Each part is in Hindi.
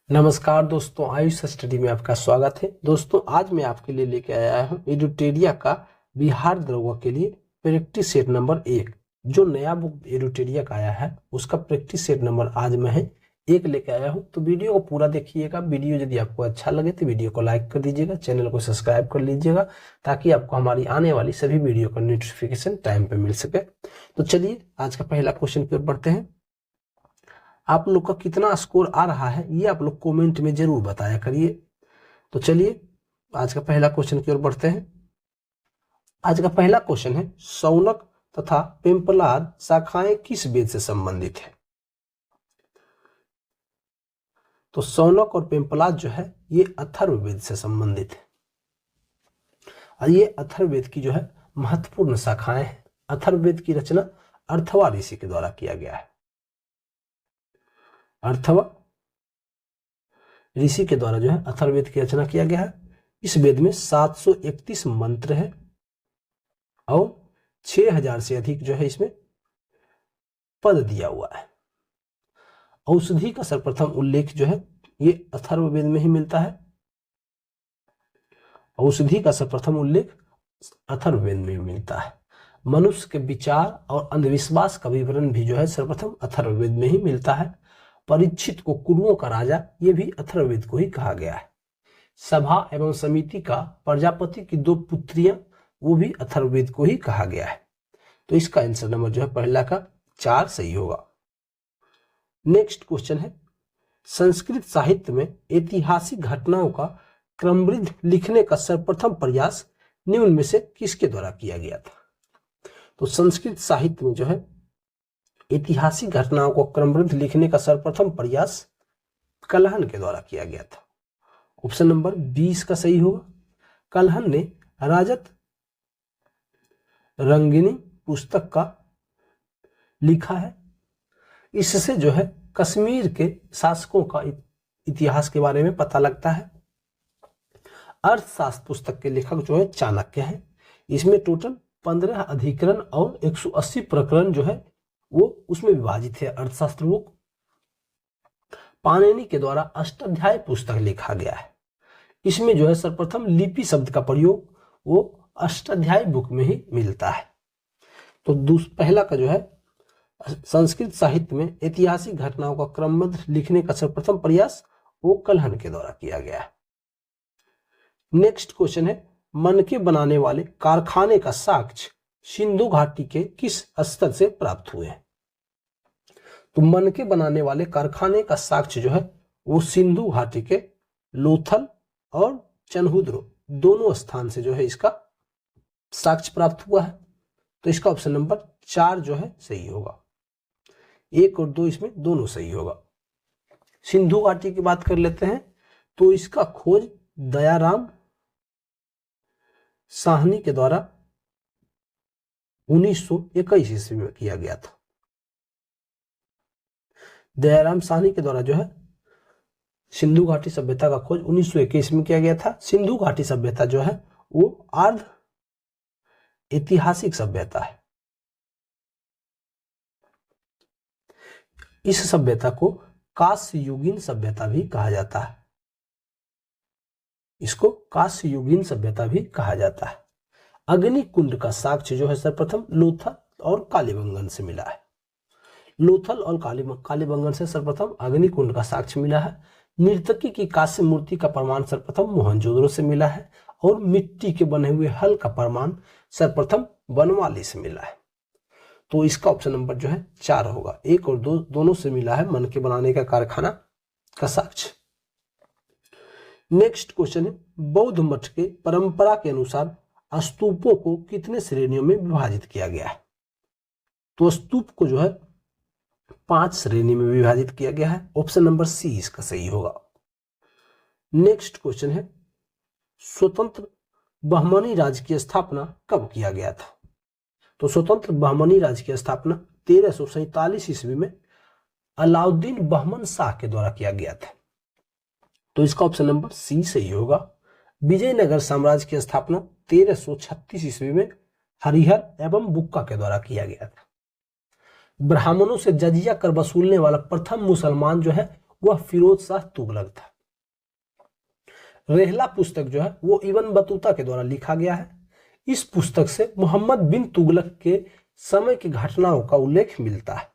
नमस्कार दोस्तों, आयुष स्टडी में आपका स्वागत है। दोस्तों, आज मैं आपके लिए लेके आया हूँ एडुटेरिया का बिहार दरोगा के लिए प्रैक्टिस सेट नंबर 1। जो नया बुक एडुटेरिया का आया है उसका प्रैक्टिस सेट नंबर आज मैं है 1 लेके आया हूँ। तो वीडियो को पूरा देखिएगा। वीडियो यदि आपको अच्छा लगे तो वीडियो को लाइक कर दीजिएगा, चैनल को सब्सक्राइब कर लीजिएगा ताकि आपको हमारी आने वाली सभी वीडियो का नोटिफिकेशन टाइम पे मिल सके। तो चलिए आज का पहला क्वेश्चन की ओर बढ़ते हैं। आप लोग का कितना स्कोर आ रहा है ये आप लोग कमेंट में जरूर बताया करिए। तो चलिए आज का पहला क्वेश्चन की ओर बढ़ते हैं। आज का पहला क्वेश्चन है, शौनक तथा पेंपलाद शाखाएं किस वेद से संबंधित है? तो शौनक और पेंपलाद जो है ये अथर्ववेद से संबंधित है और ये अथर्ववेद की जो है महत्वपूर्ण शाखाएं हैं। अथर्ववेद की रचना अर्थवा ऋषि के द्वारा किया गया है। अर्थवा ऋषि के द्वारा जो है अथर्ववेद की रचना किया गया है। इस वेद में 731 मंत्र है और 6000 से अधिक जो है इसमें पद दिया हुआ है। औषधि का सर्वप्रथम उल्लेख जो है ये अथर्ववेद में ही मिलता है। औषधि का सर्वप्रथम उल्लेख अथर्ववेद में मिलता है। मनुष्य के विचार और अंधविश्वास का विवरण भी जो है सर्वप्रथम अथर्ववेद में ही मिलता है। परीक्षित को कुरुओं का राजा ये भी अथर्ववेद को ही कहा गया है। सभा एवं समिति का प्रजापति की 2 पुत्रियां वो भी अथर्ववेद को ही कहा गया है। तो इसका आंसर नंबर जो है पहला का 4 सही होगा। नेक्स्ट क्वेश्चन है, संस्कृत साहित्य में ऐतिहासिक घटनाओं का क्रमबद्ध लिखने का सर्वप्रथम प्रयास निम्न में से किसके द्वारा किया गया था? तो संस्कृत साहित्य में जो है ऐतिहासिक घटनाओं को क्रमबद्ध लिखने का सर्वप्रथम प्रयास कलहन के द्वारा किया गया था। ऑप्शन नंबर 20 का सही होगा। कलहन ने राजत रंगिनी पुस्तक का लिखा है। इससे जो है कश्मीर के शासकों का इतिहास के बारे में पता लगता है। अर्थशास्त्र पुस्तक के लेखक जो है चाणक्य है। इसमें टोटल 15 अधिकरण और 180 प्रकरण जो है वो उसमें विभाजित है। अर्थशास्त्र बुक पाणिनि के द्वारा अष्टाध्यायी पुस्तक लिखा गया है। इसमें जो है सर्वप्रथम लिपि शब्द का प्रयोग वो अष्टाध्यायी बुक में ही मिलता है। तो पहला का जो है संस्कृत साहित्य में ऐतिहासिक घटनाओं का क्रमबद्ध लिखने का सर्वप्रथम प्रयास वो कलहन के द्वारा किया गया है। नेक्स्ट क्वेश्चन है, मनके बनाने वाले कारखाने का साक्ष्य सिंधु घाटी के किस स्थल से प्राप्त हुए हैं? तो मनके बनाने वाले कारखाने का साक्ष्य जो है वो सिंधु घाटी के लोथल और चनहुद्र दोनों स्थान से जो है इसका साक्ष्य प्राप्त हुआ है। तो इसका ऑप्शन नंबर 4 जो है सही होगा। 1 और 2 इसमें दोनों सही होगा। सिंधु घाटी की बात कर लेते हैं तो इसका खोज दयाराम साहनी के द्वारा 1921 ईस्वी में किया गया था। दयाराम साहनी के द्वारा जो है सिंधु घाटी सभ्यता का खोज 1921 में किया गया था। सिंधु घाटी सभ्यता जो है वो अर्ध ऐतिहासिक सभ्यता है। इस सभ्यता को कांस्ययुगीन सभ्यता भी कहा जाता है। इसको कांस्ययुगीन सभ्यता भी कहा जाता है। अग्निकुंड का साक्ष्य जो है सर्वप्रथम लोथल और कालीबंगन से मिला है। लोथल और कालीबंगन से सर्वप्रथम अग्निकुंड का साक्ष्य मिला है। नर्तकी की कांस्य मूर्ति का प्रमाण सर्वप्रथम मोहनजोदड़ो से मिला है और मिट्टी के बने हुए हल का प्रमाण सर्वप्रथम बनवाली से मिला है। तो इसका ऑप्शन नंबर जो है 4 होगा। 1 और 2 दोनों से मिला है मन के बनाने का कारखाना का साक्ष्य। नेक्स्ट क्वेश्चन है, बौद्ध मठ के परंपरा के अनुसार स्तूपों को कितने श्रेणियों में विभाजित किया गया है? तो स्तूप को जो है 5 श्रेणी में विभाजित किया गया है। ऑप्शन नंबर सी इसका सही होगा। नेक्स्ट क्वेश्चन है, स्वतंत्र बहमनी राज्य की स्थापना कब किया गया था? तो स्वतंत्र बहमनी राज्य की स्थापना 1347 ईस्वी में अलाउद्दीन बहमन शाह के द्वारा किया गया था। तो इसका ऑप्शन नंबर सी सही होगा। विजयनगर साम्राज्य की स्थापना 1336 ईस्वी में हरिहर एवं बुक्का के द्वारा किया गया था। ब्राह्मणों से जजिया कर वसूलने वाला प्रथम मुसलमान जो है वह फिरोज शाह तुगलक था। रेहला पुस्तक जो है वो इब्न बतूता के द्वारा लिखा गया है। इस पुस्तक से मोहम्मद बिन तुगलक के समय की घटनाओं का उल्लेख मिलता है।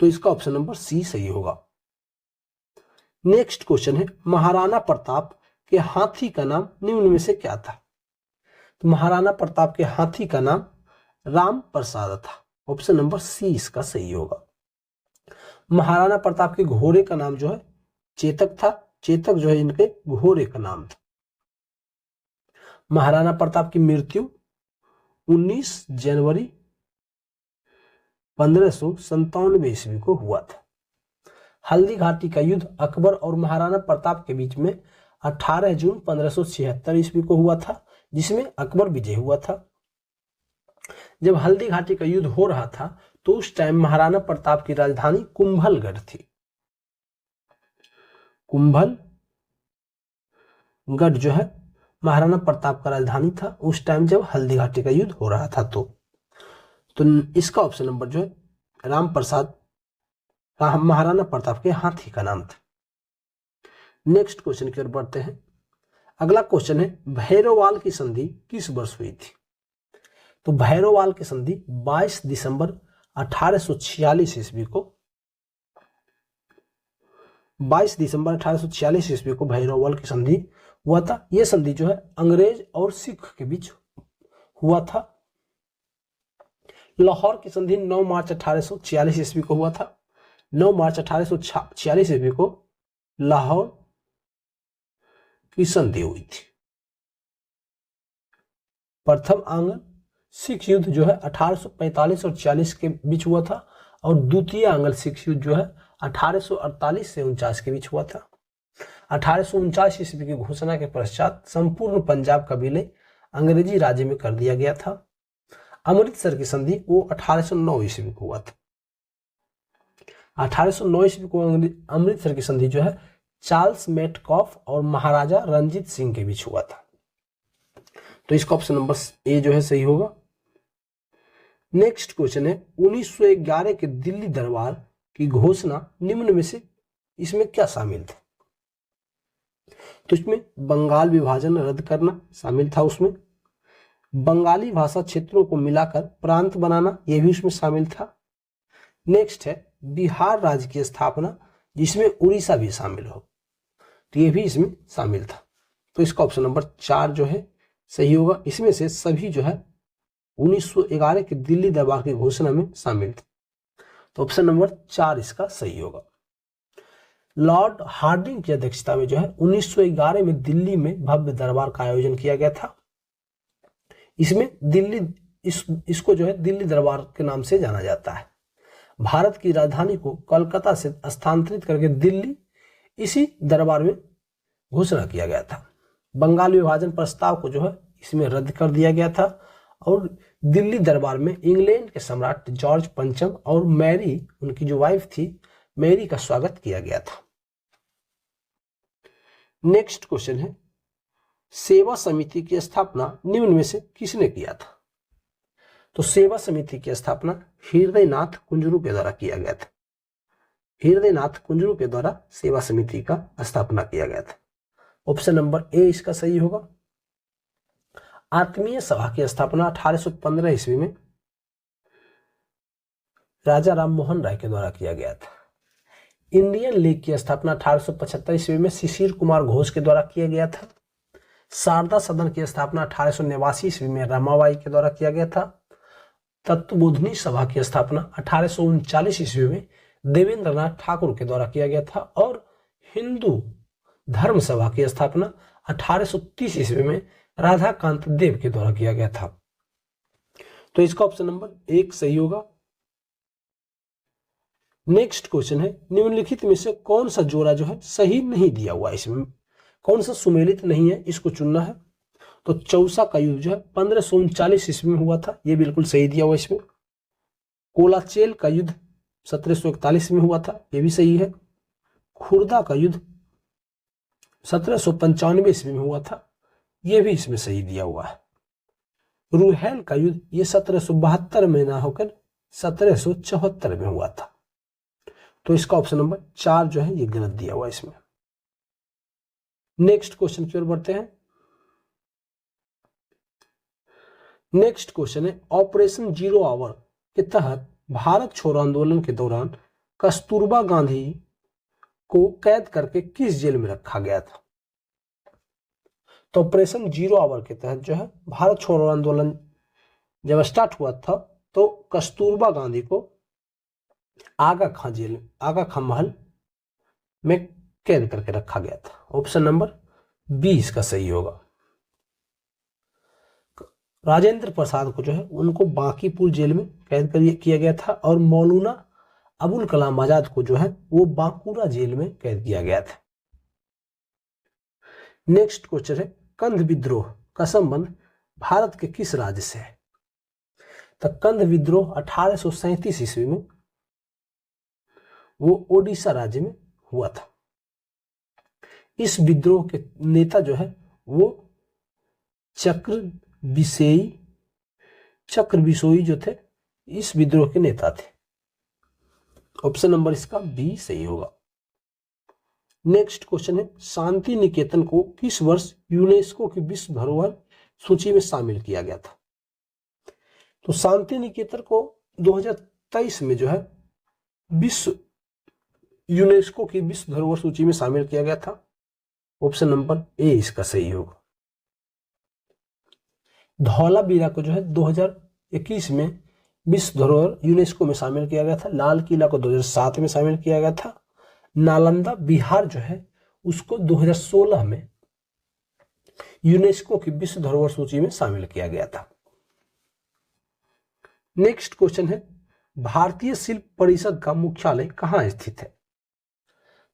तो इसका ऑप्शन नंबर सी सही होगा। नेक्स्ट क्वेश्चन है, महाराणा प्रताप के हाथी का नाम निम्न में से क्या था? तो महाराणा प्रताप के हाथी का नाम राम प्रसाद था। ऑप्शन नंबर सी इसका सही होगा। महाराणा प्रताप के घोड़े का नाम जो है चेतक था। चेतक जो है इनके घोड़े का नाम था। महाराणा प्रताप की मृत्यु 19 जनवरी 1597 ईस्वी को हुआ था। हल्दी घाटी का युद्ध अकबर और महाराणा प्रताप के बीच में 18 जून 1576 ईस्वी को हुआ था, जिसमें अकबर विजय हुआ था। जब हल्दी घाटी का युद्ध हो रहा था तो उस टाइम महाराणा प्रताप की राजधानी कुंभलगढ़ थी। कुंभलगढ़ जो है महाराणा प्रताप का राजधानी था उस टाइम जब हल्दी घाटी का युद्ध हो रहा था। तो इसका ऑप्शन नंबर जो है राम प्रसाद महाराणा प्रताप के हाथी का नाम था। नेक्स्ट क्वेश्चन की ओर बढ़ते हैं। अगला क्वेश्चन है, भैरववाल की संधि किस वर्ष हुई थी? तो भैरववाल की संधि 22 दिसंबर 1846 ईस्वी को 22 दिसंबर 1846 ईस्वी को भैरववाल की संधि हुआ था। यह संधि जो है अंग्रेज और सिख के बीच हुआ था। लाहौर की संधि 9 मार्च 1846 ईस्वी को हुआ था। 9 मार्च 1846 ईस्वी को लाहौर की संधि हुई थी। प्रथम आंग्ल सिख युद्ध जो है 1845 और 40 के बीच हुआ था और द्वितीय आंग्ल सिख युद्ध जो है 1848 से 49 के बीच हुआ था। 1849 ईस्वी की घोषणा के पश्चात संपूर्ण पंजाब का विलय अंग्रेजी राज्य में कर दिया गया था। अमृतसर की संधि वो 1809 ईस्वी को हुआ था। 1809 ईस्वी को अमृतसर की संधि जो है चार्ल्स मेटकॉफ और महाराजा रंजीत सिंह के बीच हुआ था। तो इसका ऑप्शन नंबर ए जो है सही होगा। नेक्स्ट क्वेश्चन है, 1911 के दिल्ली दरबार की घोषणा निम्न में से इसमें क्या शामिल था? तो इसमें बंगाल विभाजन रद्द करना शामिल था। उसमें बंगाली भाषा क्षेत्रों को मिलाकर प्रांत बनाना यह भी उसमें शामिल था। नेक्स्ट है बिहार राज्य की स्थापना जिसमें उड़ीसा भी शामिल हो, तो यह भी इसमें शामिल था। तो इसका ऑप्शन नंबर 4 जो है सही होगा। इसमें से सभी जो है 1911 के दिल्ली दरबार की घोषणा में शामिल थे। तो ऑप्शन नंबर 4 इसका सही होगा। लॉर्ड हार्डिंग की अध्यक्षता में जो है 1911 में दिल्ली में भव्य दरबार का आयोजन किया गया था। इसमें इसको जो है दिल्ली दरबार के नाम से जाना जाता है। भारत की राजधानी को कोलकाता से स्थानांतरित करके दिल्ली इसी दरबार में घोषणा किया गया था। बंगाल विभाजन प्रस्ताव को जो है इसमें रद्द कर दिया गया था और दिल्ली दरबार में इंग्लैंड के सम्राट जॉर्ज पंचम और मैरी, उनकी जो वाइफ थी मैरी, का स्वागत किया गया था। नेक्स्ट क्वेश्चन है, सेवा समिति की स्थापना निम्न में से किसने किया था? तो सेवा समिति की स्थापना हृदयनाथ कुंजरू के द्वारा किया गया था। हृदयनाथ कुंजरू के द्वारा सेवा समिति का स्थापना किया गया था। ऑप्शन नंबर ए इसका सही होगा। आत्मीय सभा की स्थापना 1815 ईस्वी में राजा राम मोहन राय के द्वारा किया गया था। इंडियन लीग की स्थापना 1875 ईस्वी में शिशिर कुमार घोष के द्वारा किया गया था। शारदा सदन की स्थापना 1889 ईस्वी में रमाबाई के द्वारा किया गया था। तत्वबोधिनी सभा की स्थापना 1839 ईस्वी में देवेंद्र नाथ ठाकुर के द्वारा किया गया था और हिंदू धर्म सभा की स्थापना 1830 ईस्वी में राधाकांत देव के द्वारा किया गया था। तो इसका ऑप्शन नंबर 1 सही होगा। नेक्स्ट क्वेश्चन है, निम्नलिखित में से कौन सा जोड़ा जो है सही नहीं दिया हुआ, इसमें कौन सा सुमेलित नहीं है, इसको चुनना है। तो चौसा का युद्ध जो है 1539 ईस्वी में हुआ था, ये बिल्कुल सही दिया हुआ इसमें। कोलाचेल का युद्ध 1741 में हुआ था, ये भी सही है। खुर्दा का युद्ध 1795 ईस्वी में हुआ था, ये भी इसमें सही दिया हुआ है। रुहेल का युद्ध ये 1772 में ना होकर 1774 में हुआ था। तो इसका ऑप्शन नंबर 4 जो है ये गलत दिया हुआ है इसमें। नेक्स्ट क्वेश्चन की ओर बढ़ते हैं। नेक्स्ट क्वेश्चन है ऑपरेशन जीरो आवर के तहत भारत छोड़ो आंदोलन के दौरान कस्तूरबा गांधी को कैद करके किस जेल में रखा गया था? तो ऑपरेशन जीरो आवर के तहत जो है भारत छोड़ो आंदोलन जब स्टार्ट हुआ था तो कस्तूरबा गांधी को आगा खां महल में कैद करके रखा गया था। ऑप्शन नंबर 20 का सही होगा। राजेंद्र प्रसाद को जो है उनको बांकीपुर जेल में कैद किया गया था और मौलाना अबुल कलाम आजाद को जो है वो बांकुरा जेल में कैद किया गया था। नेक्स्ट क्वेश्चन है कंध विद्रोह का संबंध भारत के किस राज्य से है? तो कंध विद्रोह 1837 ईस्वी में वो ओडिशा राज्य में हुआ था। इस विद्रोह के नेता जो है वो चक्र बिसोई जो थे इस विद्रोह के नेता थे। ऑप्शन नंबर इसका बी सही होगा। नेक्स्ट क्वेश्चन है शांति निकेतन को किस वर्ष यूनेस्को की विश्व धरोहर सूची में शामिल किया गया था? तो शांति निकेतन को 2023 में जो है यूनेस्को की विश्व धरोहर सूची में शामिल किया गया था। ऑप्शन नंबर ए इसका सही होगा। धौलावीरा को जो है 2021 में विश्व धरोहर यूनेस्को में शामिल किया गया था। लाल किला को 2007 में शामिल किया गया था। नालंदा बिहार जो है उसको 2016 में यूनेस्को की विश्व धरोहर सूची में शामिल किया गया था। नेक्स्ट क्वेश्चन है भारतीय शिल्प परिषद का मुख्यालय कहाँ स्थित है?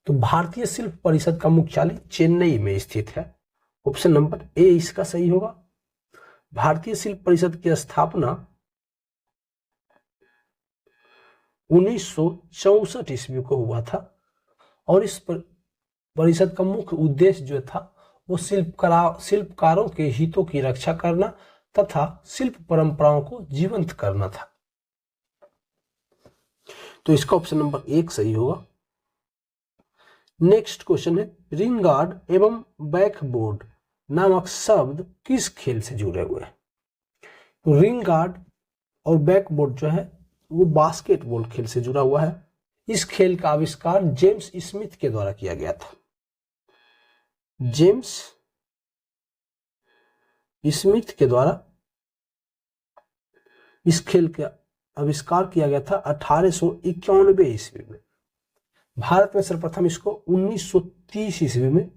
तो भारतीय शिल्प परिषद का मुख्यालय चेन्नई में स्थित है। ऑप्शन नंबर ए इसका सही होगा। भारतीय शिल्प परिषद की स्थापना 1964 ईस्वी को हुआ था और इस परिषद का मुख्य उद्देश्य जो था वो शिल्पकारों के हितों की रक्षा करना तथा शिल्प परंपराओं को जीवंत करना था। तो इसका ऑप्शन नंबर 1 सही होगा। नेक्स्ट क्वेश्चन है रिंग गार्ड एवं बैकबोर्ड नामक शब्द किस खेल से जुड़े हुए हैं? तो रिंग गार्ड और बैकबोर्ड जो है वो बास्केटबॉल खेल से जुड़ा हुआ है। इस खेल का आविष्कार जेम्स स्मिथ के द्वारा किया गया था। जेम्स स्मिथ के द्वारा इस खेल का आविष्कार किया गया था 1891 ईस्वी में। भारत में सर्वप्रथम इसको 1930 ईस्वी में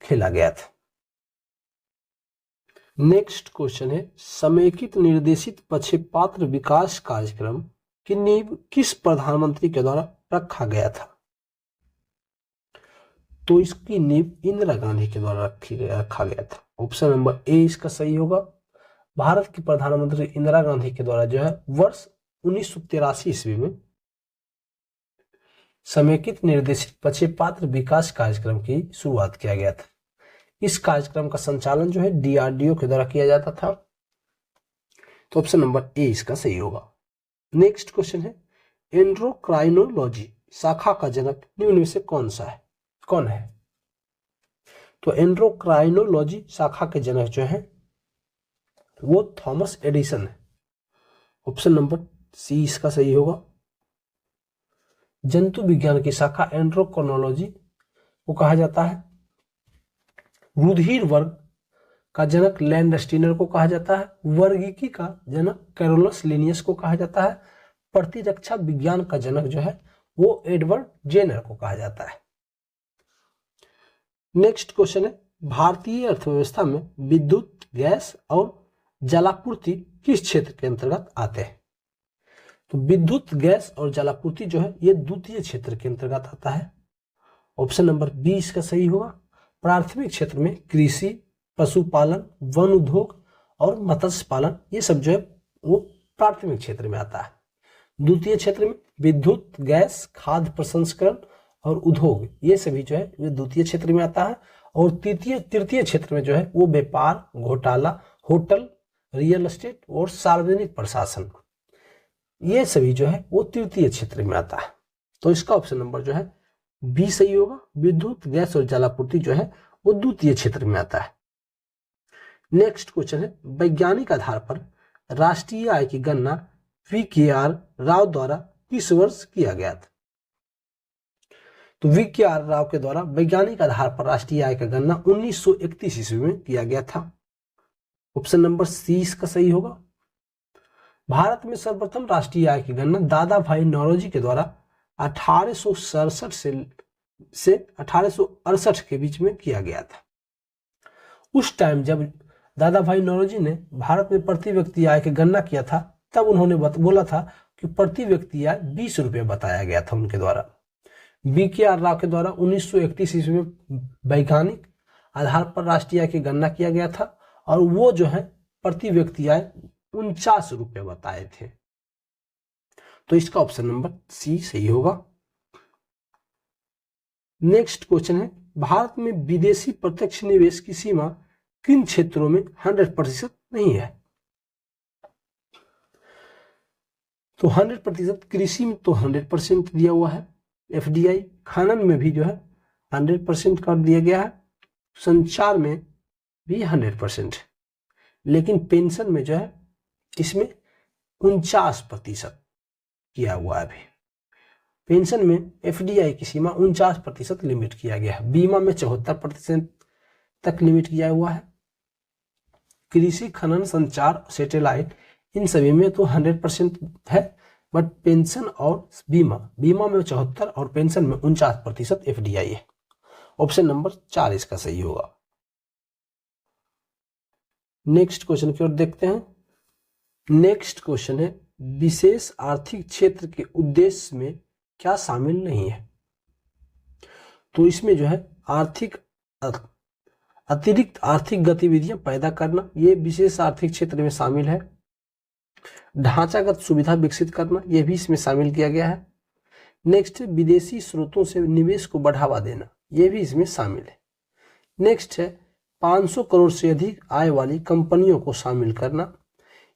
खेला गया था। नेक्स्ट क्वेश्चन है समेकित निर्देशित पक्षपात्र विकास कार्यक्रम की नींव किस प्रधानमंत्री के द्वारा रखा गया था? तो इसकी नींव इंदिरा गांधी के द्वारा रखा गया था। ऑप्शन नंबर ए इसका सही होगा। भारत की प्रधानमंत्री इंदिरा गांधी के द्वारा जो है वर्ष 1983 ईस्वी में समेकित निर्देशित पक्षपात्र विकास कार्यक्रम की शुरुआत किया गया था। इस कार्यक्रम का संचालन जो है डीआरडीओ के द्वारा किया जाता था। तो ऑप्शन नंबर ए इसका सही होगा। नेक्स्ट क्वेश्चन है एंड्रोक्राइनोलॉजी शाखा का जनक निम्न में से कौन है? तो एंड्रोक्राइनोलॉजी शाखा के जनक जो है वो थॉमस एडिसन है। ऑप्शन नंबर सी इसका सही होगा। जंतु विज्ञान की शाखा एंड्रोक्राइनोलॉजी को कहा जाता है। रुधिर वर्ग का जनक लैंडस्टीनर को कहा जाता है। वर्गीकी का जनक कैरोलस लिनियस को कहा जाता है। प्रतिरक्षा विज्ञान का जनक जो है वो एडवर्ड जेनर को कहा जाता है। नेक्स्ट क्वेश्चन है भारतीय अर्थव्यवस्था में विद्युत, गैस और जलापूर्ति किस क्षेत्र के अंतर्गत आते हैं? तो विद्युत, गैस और जलापूर्ति जो है ये द्वितीय क्षेत्र के अंतर्गत आता है। ऑप्शन नंबर 20 का सही होगा। प्राथमिक क्षेत्र में कृषि, पशुपालन, वन उद्योग और मत्स्य पालन ये सब जो है वो प्राथमिक क्षेत्र में आता है। द्वितीय क्षेत्र में विद्युत, गैस, खाद्य प्रसंस्करण और उद्योग ये सभी जो है ये द्वितीय क्षेत्र में आता है। और तृतीय क्षेत्र में जो है वो व्यापार, घोटाला, होटल, रियल एस्टेट और सार्वजनिक प्रशासन ये सभी जो है वो तृतीय क्षेत्र में आता है। तो इसका ऑप्शन नंबर जो है बी सही होगा। विद्युत, गैस और जलापूर्ति जो है वो द्वितीय क्षेत्र में आता है। नेक्स्ट क्वेश्चन है, वैज्ञानिक आधार पर राष्ट्रीय आय की गणना VKR राव द्वारा किस वर्ष किया गया था? तो VKR राव के द्वारा वैज्ञानिक आधार पर राष्ट्रीय आय का गणना 1931 ईस्वी में किया गया था। ऑप्शन नंबर सी इसका सही होगा। भारत में सर्वप्रथम राष्ट्रीय आय की गणना दादा भाई नौरोजी के द्वारा 1867 से 1868 के बीच में किया गया था। उस टाइम जब दादा भाई नौरोजी ने भारत में प्रति व्यक्ति आय की गणना किया था, तब उन्होंने बोला था कि प्रति व्यक्ति आय 20 रुपये बताया गया था उनके द्वारा। VKR राव के द्वारा 1931 ईस्वी में वैज्ञानिक आधार पर राष्ट्रीय आय की गणना किया गया था और वो जो है प्रति व्यक्ति आय 49 रुपये बताए थे। तो इसका ऑप्शन नंबर सी सही होगा। नेक्स्ट क्वेश्चन है, भारत में विदेशी प्रत्यक्ष निवेश की सीमा किन क्षेत्रों में 100% नहीं है? तो 100% कृषि में तो 100% दिया हुआ है, FDI खनन में भी जो है 100% कर दिया गया है, संचार में भी 100%, लेकिन पेंशन में जो है इसमें 49% किया हुआ है। अभी पेंशन में FDI की सीमा 49% लिमिट किया गया है। बीमा में 74% तक लिमिट किया हुआ है। कृषि, खनन, संचार, सैटेलाइट इन सभी में तो 100% है, बट पेंशन और बीमा में 74 और पेंशन में 49% FDI है। ऑप्शन नंबर 4 इसका सही होगा। नेक्स्ट क्वेश्चन की ओर देखते हैं। नेक्स्ट क्वेश्चन है, विशेष आर्थिक क्षेत्र के उद्देश्य में क्या शामिल नहीं है? तो इसमें जो है अतिरिक्त आर्थिक गतिविधियां पैदा करना, ये विशेष आर्थिक क्षेत्र में शामिल है। ढांचागत सुविधा विकसित करना, यह भी इसमें शामिल किया गया है। नेक्स्ट, विदेशी स्रोतों से निवेश को बढ़ावा देना, यह भी इसमें शामिल है। नेक्स्ट है 500 करोड़ से अधिक आय वाली कंपनियों को शामिल करना,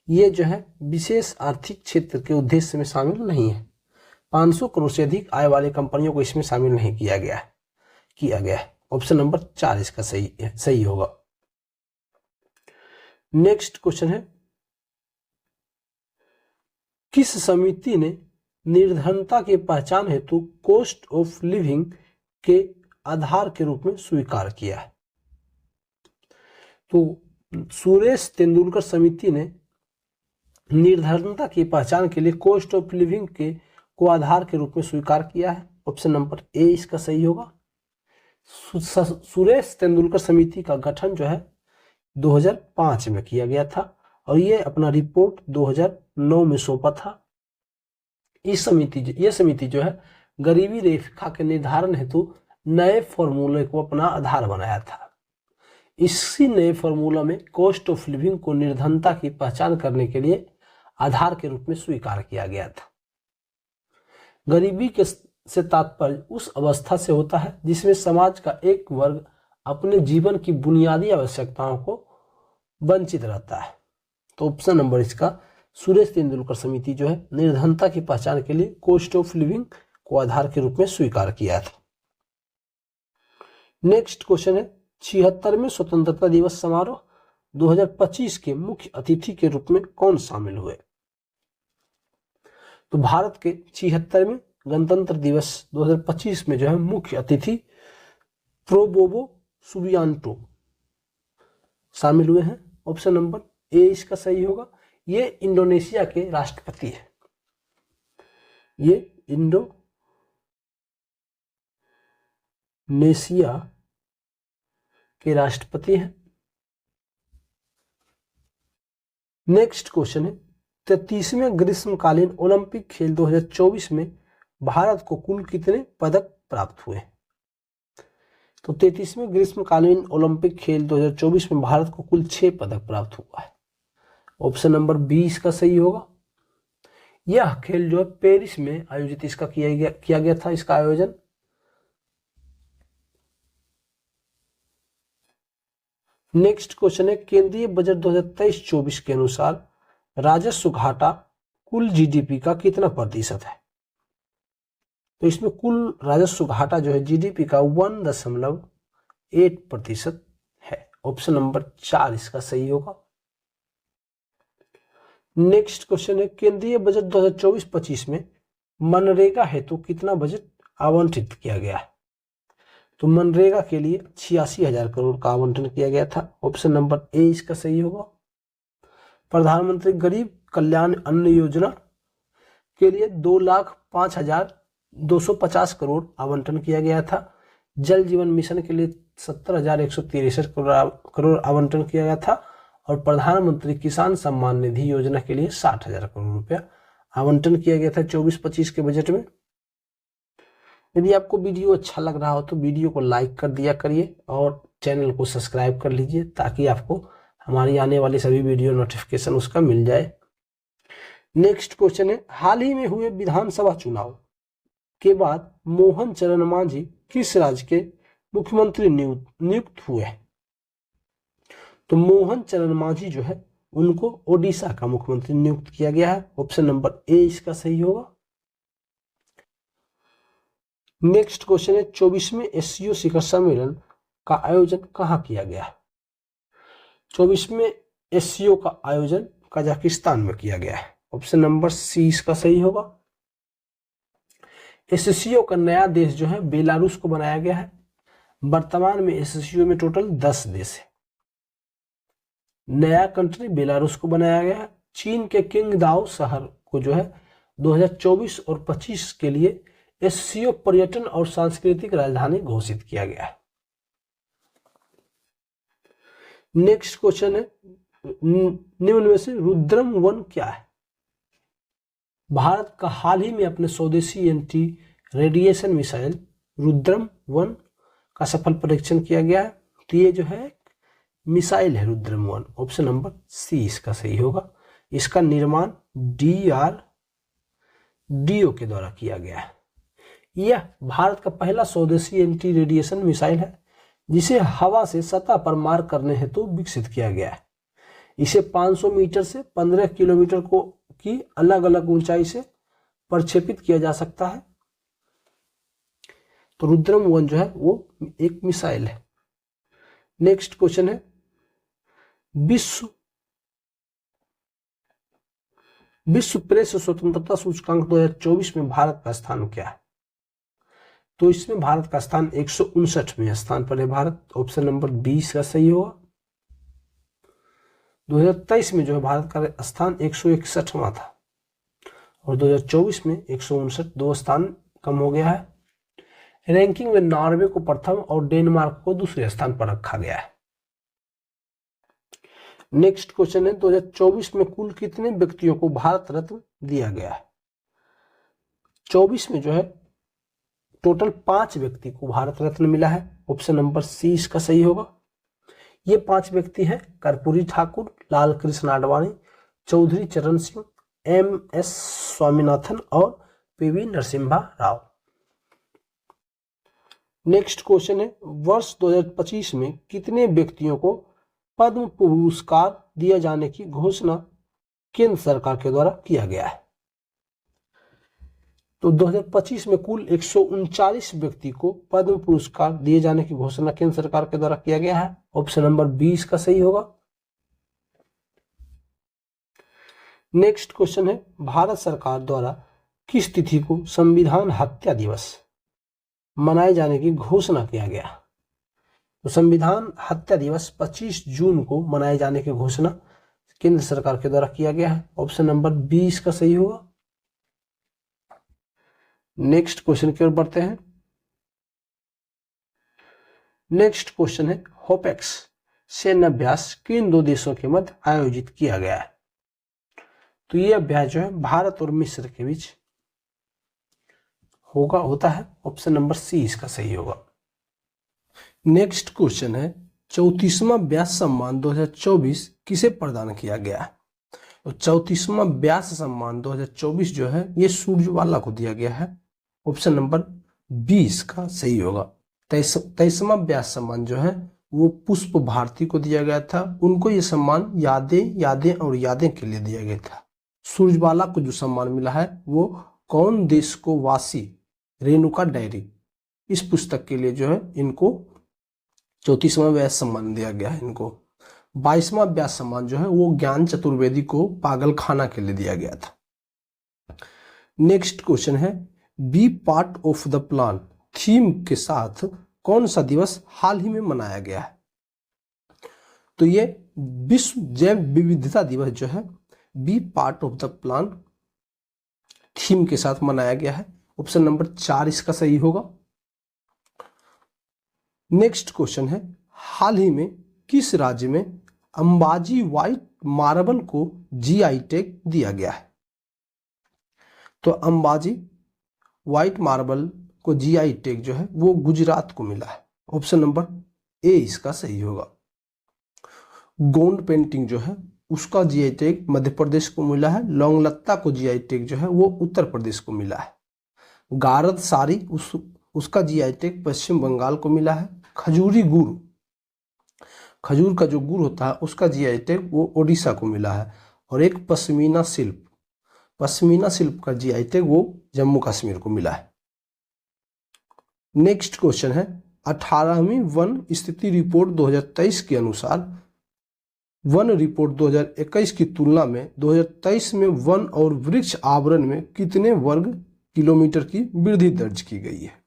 ये जो है विशेष आर्थिक क्षेत्र के उद्देश्य में शामिल नहीं है। 500 करोड़ से अधिक आय वाली कंपनियों को इसमें शामिल नहीं किया गया है। ऑप्शन नंबर 4 इसका सही होगा। नेक्स्ट क्वेश्चन है, किस समिति ने निर्धनता की पहचान हेतु कॉस्ट ऑफ लिविंग के आधार के रूप में स्वीकार किया है? तो सुरेश तेंदुलकर समिति ने निर्धनता की पहचान के लिए कॉस्ट ऑफ लिविंग को आधार के रूप में स्वीकार किया है। ऑप्शन नंबर ए इसका सही होगा। सुरेश तेंदुलकर समिति का गठन जो है 2005 में किया गया था और ये अपना रिपोर्ट 2009 में सौंपा था। ये समिति जो है गरीबी रेखा के निर्धारण हेतु नए फॉर्मूले को अपना आधार बनाया था। इसी नए फॉर्मूला में कॉस्ट ऑफ लिविंग को निर्धनता की पहचान करने के लिए आधार के रूप में स्वीकार किया गया था। गरीबी से तात्पर्य उस अवस्था से होता है जिसमें समाज का एक वर्ग अपने जीवन की बुनियादी आवश्यकताओं को वंचित रहता है। तो ऑप्शन नंबर इसका सुरेश तेंदुलकर समिति जो है निर्धनता की पहचान के लिए कॉस्ट ऑफ लिविंग को आधार के रूप में स्वीकार किया था। नेक्स्ट क्वेश्चन है, 76वें स्वतंत्रता दिवस समारोह 2025 के मुख्य अतिथि के रूप में कौन शामिल हुए? तो भारत के 76वें गणतंत्र दिवस 2025 में जो है मुख्य अतिथि प्रोबोवो सुबियांटो शामिल हुए हैं। ऑप्शन नंबर ए इसका सही होगा। ये इंडोनेशिया के राष्ट्रपति है। ये इंडोनेशिया के राष्ट्रपति हैं। नेक्स्ट क्वेश्चन है, 33वें ग्रीष्मकालीन ओलंपिक खेल 2024 में भारत को कुल कितने पदक प्राप्त हुए? तो 33वें ग्रीष्मकालीन ओलंपिक खेल 2024 में भारत को कुल 6 पदक प्राप्त हुआ है। ऑप्शन नंबर बी इसका सही होगा। यह खेल जो है पेरिस में आयोजित इसका किया गया था इसका आयोजन। नेक्स्ट क्वेश्चन है, केंद्रीय बजट 2023-24 के अनुसार राजस्व घाटा कुल GDP का कितना प्रतिशत है? तो इसमें कुल राजस्व घाटा जो है जीडीपी का 1.8% है। ऑप्शन नंबर 4 इसका सही होगा। नेक्स्ट क्वेश्चन है, केंद्रीय बजट 2024-25 में मनरेगा हेतु कितना बजट आवंटित किया गया है? तो मनरेगा के लिए 86,000 करोड़ का आवंटन किया गया था। ऑप्शन नंबर ए इसका सही होगा। प्रधानमंत्री गरीब कल्याण अन्न योजना के लिए 2,05,250 करोड़ आवंटन किया गया था। जल जीवन मिशन के लिए 70,163 करोड़ आवंटन किया गया था और प्रधानमंत्री किसान सम्मान निधि योजना के लिए 60,000 करोड़ रुपया आवंटन किया गया था 24-25 के बजट में। यदि आपको वीडियो अच्छा लग रहा हो तो वीडियो को लाइक कर दिया करिए और चैनल को सब्सक्राइब कर लीजिए ताकि आपको हमारी आने वाली सभी वीडियो नोटिफिकेशन उसका मिल जाए। नेक्स्ट क्वेश्चन है, हाल ही में हुए विधानसभा चुनाव के बाद मोहन चरण मांझी किस राज्य के मुख्यमंत्री नियुक्त हुए? तो मोहन चरण मांझी जो है उनको ओडिशा का मुख्यमंत्री नियुक्त किया गया है। ऑप्शन नंबर ए इसका सही होगा। नेक्स्ट क्वेश्चन है, 24वें एससीओ शिखर सम्मेलन का आयोजन कहाँ किया गया? 24वें एससीओ का आयोजन कजाकिस्तान में किया गया है। ऑप्शन नंबर सी इसका सही होगा। एससीओ का नया देश जो है बेलारूस को बनाया गया है। वर्तमान में एससीओ में टोटल 10 देश है। नया कंट्री बेलारूस को बनाया गया है। चीन के किंगदाओ शहर को जो है 2024 और 25 के लिए एससीओ पर्यटन और सांस्कृतिक राजधानी घोषित किया गया है। नेक्स्ट क्वेश्चन है, निम्न में से रुद्रम 1 क्या है? भारत का हाल ही में अपने स्वदेशी एंटी रेडिएशन मिसाइल रुद्रम 1 का सफल परीक्षण किया गया है। तो ये जो है मिसाइल है रुद्रम 1। ऑप्शन नंबर सी इसका सही होगा। इसका निर्माण DRDO के द्वारा किया गया है। यह भारत का पहला स्वदेशी एंटी रेडिएशन मिसाइल है जिसे हवा से सतह पर मार करने हेतु विकसित किया गया है। इसे 500 मीटर से 15 किलोमीटर की अलग अलग ऊंचाई से प्रक्षेपित किया जा सकता है। तो रुद्रम 1 जो है वो एक मिसाइल है। नेक्स्ट क्वेश्चन है, विश्व प्रेस स्वतंत्रता सूचकांक 2024 में भारत का स्थान क्या है? तो इसमें भारत का स्थान 159वें स्थान पर है भारत। ऑप्शन नंबर 20 का सही होगा। 2023 में जो है भारत का स्थान 161वां था और 2024 में 159, 2 स्थान कम हो गया है। रैंकिंग में नॉर्वे को प्रथम और डेनमार्क को दूसरे स्थान पर रखा गया है। नेक्स्ट क्वेश्चन है, 2024 में कुल कितने व्यक्तियों को भारत रत्न दिया गया है? 24 में जो है टोटल 5 व्यक्ति को भारत रत्न मिला है। ऑप्शन नंबर सी इसका सही होगा। ये 5 व्यक्ति हैं कर्पूरी ठाकुर, लाल कृष्ण आडवाणी, चौधरी चरण सिंह, MS स्वामीनाथन और PV Narasimha Rao. Next question है, वर्ष 2025 में कितने व्यक्तियों को पद्म पुरस्कार दिए जाने की घोषणा केंद्र सरकार के द्वारा किया गया है? तो 2025 में कुल 139 व्यक्ति को पद्म पुरस्कार दिए जाने की घोषणा केंद्र सरकार के द्वारा किया गया है। ऑप्शन नंबर 20 का सही होगा। नेक्स्ट क्वेश्चन है, भारत सरकार द्वारा किस तिथि को संविधान हत्या दिवस मनाए जाने की घोषणा किया गया? तो संविधान हत्या दिवस 25 जून को मनाए जाने की घोषणा केंद्र सरकार के द्वारा किया गया है। ऑप्शन नंबर 20 का सही होगा। नेक्स्ट क्वेश्चन की ओर बढ़ते हैं। नेक्स्ट क्वेश्चन है, होपेक्स सैन्य अभ्यास किन 2 देशों के मध्य आयोजित किया गया है? तो यह अभ्यास जो है भारत और मिस्र के बीच होता है। ऑप्शन नंबर सी इसका सही होगा। नेक्स्ट क्वेश्चन है, 34वां व्यास सम्मान 2024 किसे प्रदान किया गया? तो 34वां व्यास सम्मान 2024 जो है ये सूर्यवाला को दिया गया है। ऑप्शन नंबर 20 का सही होगा। 23वां व्यास सम्मान जो है वो पुष्प भारती को दिया गया था। उनको ये सम्मान यादें के लिए दिया गया था। सूर्यवाला को जो सम्मान मिला है वो कौन देश को वासी रेणुका डायरी, इस पुस्तक के लिए जो है इनको 34वां व्यास सम्मान दिया गया है। इनको 22वां व्यास सम्मान जो है वो ज्ञान चतुर्वेदी को पागल खाना के लिए दिया गया था। नेक्स्ट क्वेश्चन है be part of the plan theme के साथ कौन सा दिवस हाल ही में मनाया गया है? तो ये विश्व जैव विविधता दिवस जो है be part of the plan theme के साथ मनाया गया है। ऑप्शन नंबर 4 इसका सही होगा। नेक्स्ट क्वेश्चन है हाल ही में किस राज्य में अंबाजी व्हाइट मार्बल को जीआई टैग दिया गया है? तो अंबाजी व्हाइट मार्बल को जीआई टैग जो है वो गुजरात को मिला है। ऑप्शन नंबर ए इसका सही होगा। गोंड पेंटिंग जो है उसका जीआई टैग मध्य प्रदेश को मिला है। लौंगलत्ता को जीआई टैग जो है वो उत्तर प्रदेश को मिला है। गारद साड़ी उसका जीआई टैग पश्चिम बंगाल को मिला है। खजूरी गुड़, खजूर का जो गुड़ होता है उसका जीआई टैग वो ओडिशा को मिला है। और एक पश्मीना शिल्प, पश्मीना शिल्प का जीआई टैग वो जम्मू कश्मीर को मिला है। नेक्स्ट क्वेश्चन है 18वीं वन स्थिति रिपोर्ट 2023 के अनुसार वन रिपोर्ट 2021 की तुलना में 2023 में वन और वृक्ष आवरण में कितने वर्ग किलोमीटर की वृद्धि दर्ज की गई है?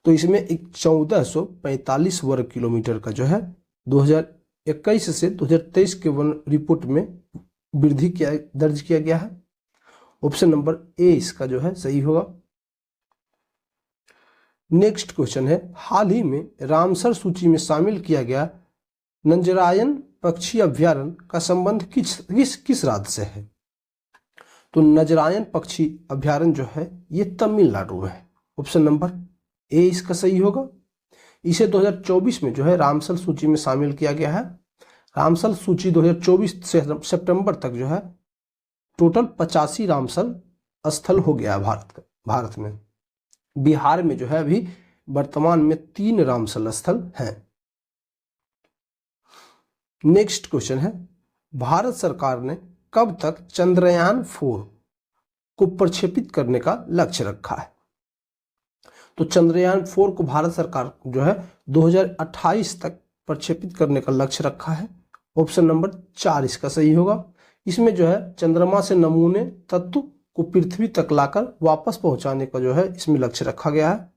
तो इसमें एक 1445 वर्ग किलोमीटर का जो है 2021 से 2023 के वन रिपोर्ट में वृद्धि दर्ज किया गया है। ऑप्शन नंबर ए इसका जो है सही होगा। नेक्स्ट क्वेश्चन है हाल ही में रामसर सूची में शामिल किया गया नंजरायन पक्षी अभ्यारण्य का संबंध किस राज्य से है? तो नजरायन पक्षी अभ्यारण्य जो है ये तमिलनाडु में है। ऑप्शन नंबर ए इसका सही होगा। इसे 2024 में जो है रामसर सूची में शामिल किया गया है। रामसर सूची 2024 से सितंबर तक जो है टोटल 85 रामसर स्थल हो गया भारत में। बिहार में जो है अभी वर्तमान में 3 रामसर स्थल हैं। नेक्स्ट क्वेश्चन है भारत सरकार ने कब तक चंद्रयान 4 को प्रक्षेपित करने का लक्ष्य रखा है? तो चंद्रयान 4 को भारत सरकार जो है 2028 तक प्रक्षेपित करने का लक्ष्य रखा है। ऑप्शन नंबर 4 इसका सही होगा। इसमें जो है चंद्रमा से नमूने तत्व को पृथ्वी तक लाकर वापस पहुंचाने का जो है इसमें लक्ष्य रखा गया है।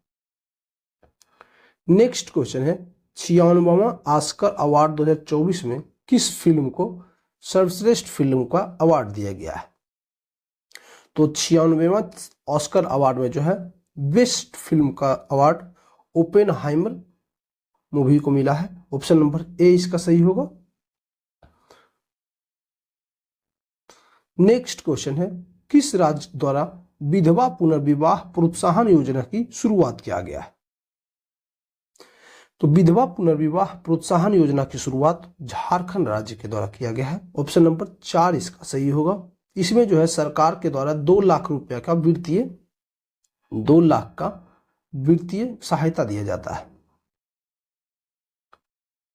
नेक्स्ट क्वेश्चन है 96वां ऑस्कर अवार्ड 2024 में किस फिल्म को सर्वश्रेष्ठ फिल्म का अवार्ड दिया गया है? तो 96वां ऑस्कर अवार्ड में जो है बेस्ट फिल्म का अवार्ड ओपेनहाइमर मूवी को मिला है। ऑप्शन नंबर ए इसका सही होगा। नेक्स्ट क्वेश्चन है किस राज्य द्वारा विधवा पुनर्विवाह प्रोत्साहन योजना की शुरुआत किया गया है? तो विधवा पुनर्विवाह प्रोत्साहन योजना की शुरुआत झारखंड राज्य के द्वारा किया गया है। ऑप्शन नंबर 4 इसका सही होगा। इसमें जो है सरकार के द्वारा 2 लाख रुपया का 2 लाख का वित्तीय सहायता दिया जाता है।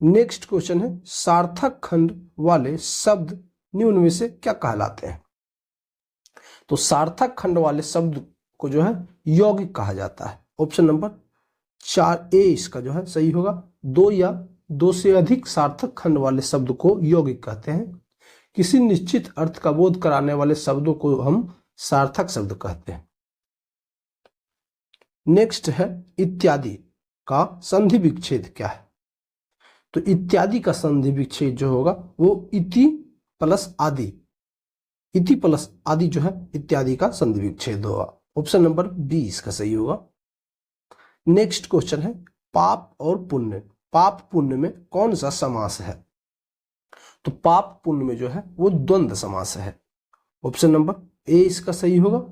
नेक्स्ट क्वेश्चन है सार्थक खंड वाले शब्द निम्न में से क्या कहलाते हैं? तो सार्थक खंड वाले शब्द को जो है यौगिक कहा जाता है। ऑप्शन नंबर 4 ए इसका जो है सही होगा। 2 या 2 से अधिक सार्थक खंड वाले शब्द को यौगिक कहते हैं। किसी निश्चित अर्थ का बोध कराने वाले शब्दों को हम सार्थक शब्द कहते हैं। नेक्स्ट है इत्यादि का संधि विच्छेद क्या है? तो इत्यादि का संधि विच्छेद जो होगा वो इति प्लस आदि, इति प्लस आदि जो है इत्यादि का संधि विच्छेद होगा। ऑप्शन नंबर बी इसका सही होगा। नेक्स्ट क्वेश्चन है पाप और पुण्य, पाप पुण्य में कौन सा समास है? तो पाप पुण्य में जो है वो द्वंद्व समास है। ऑप्शन नंबर ए इसका सही होगा।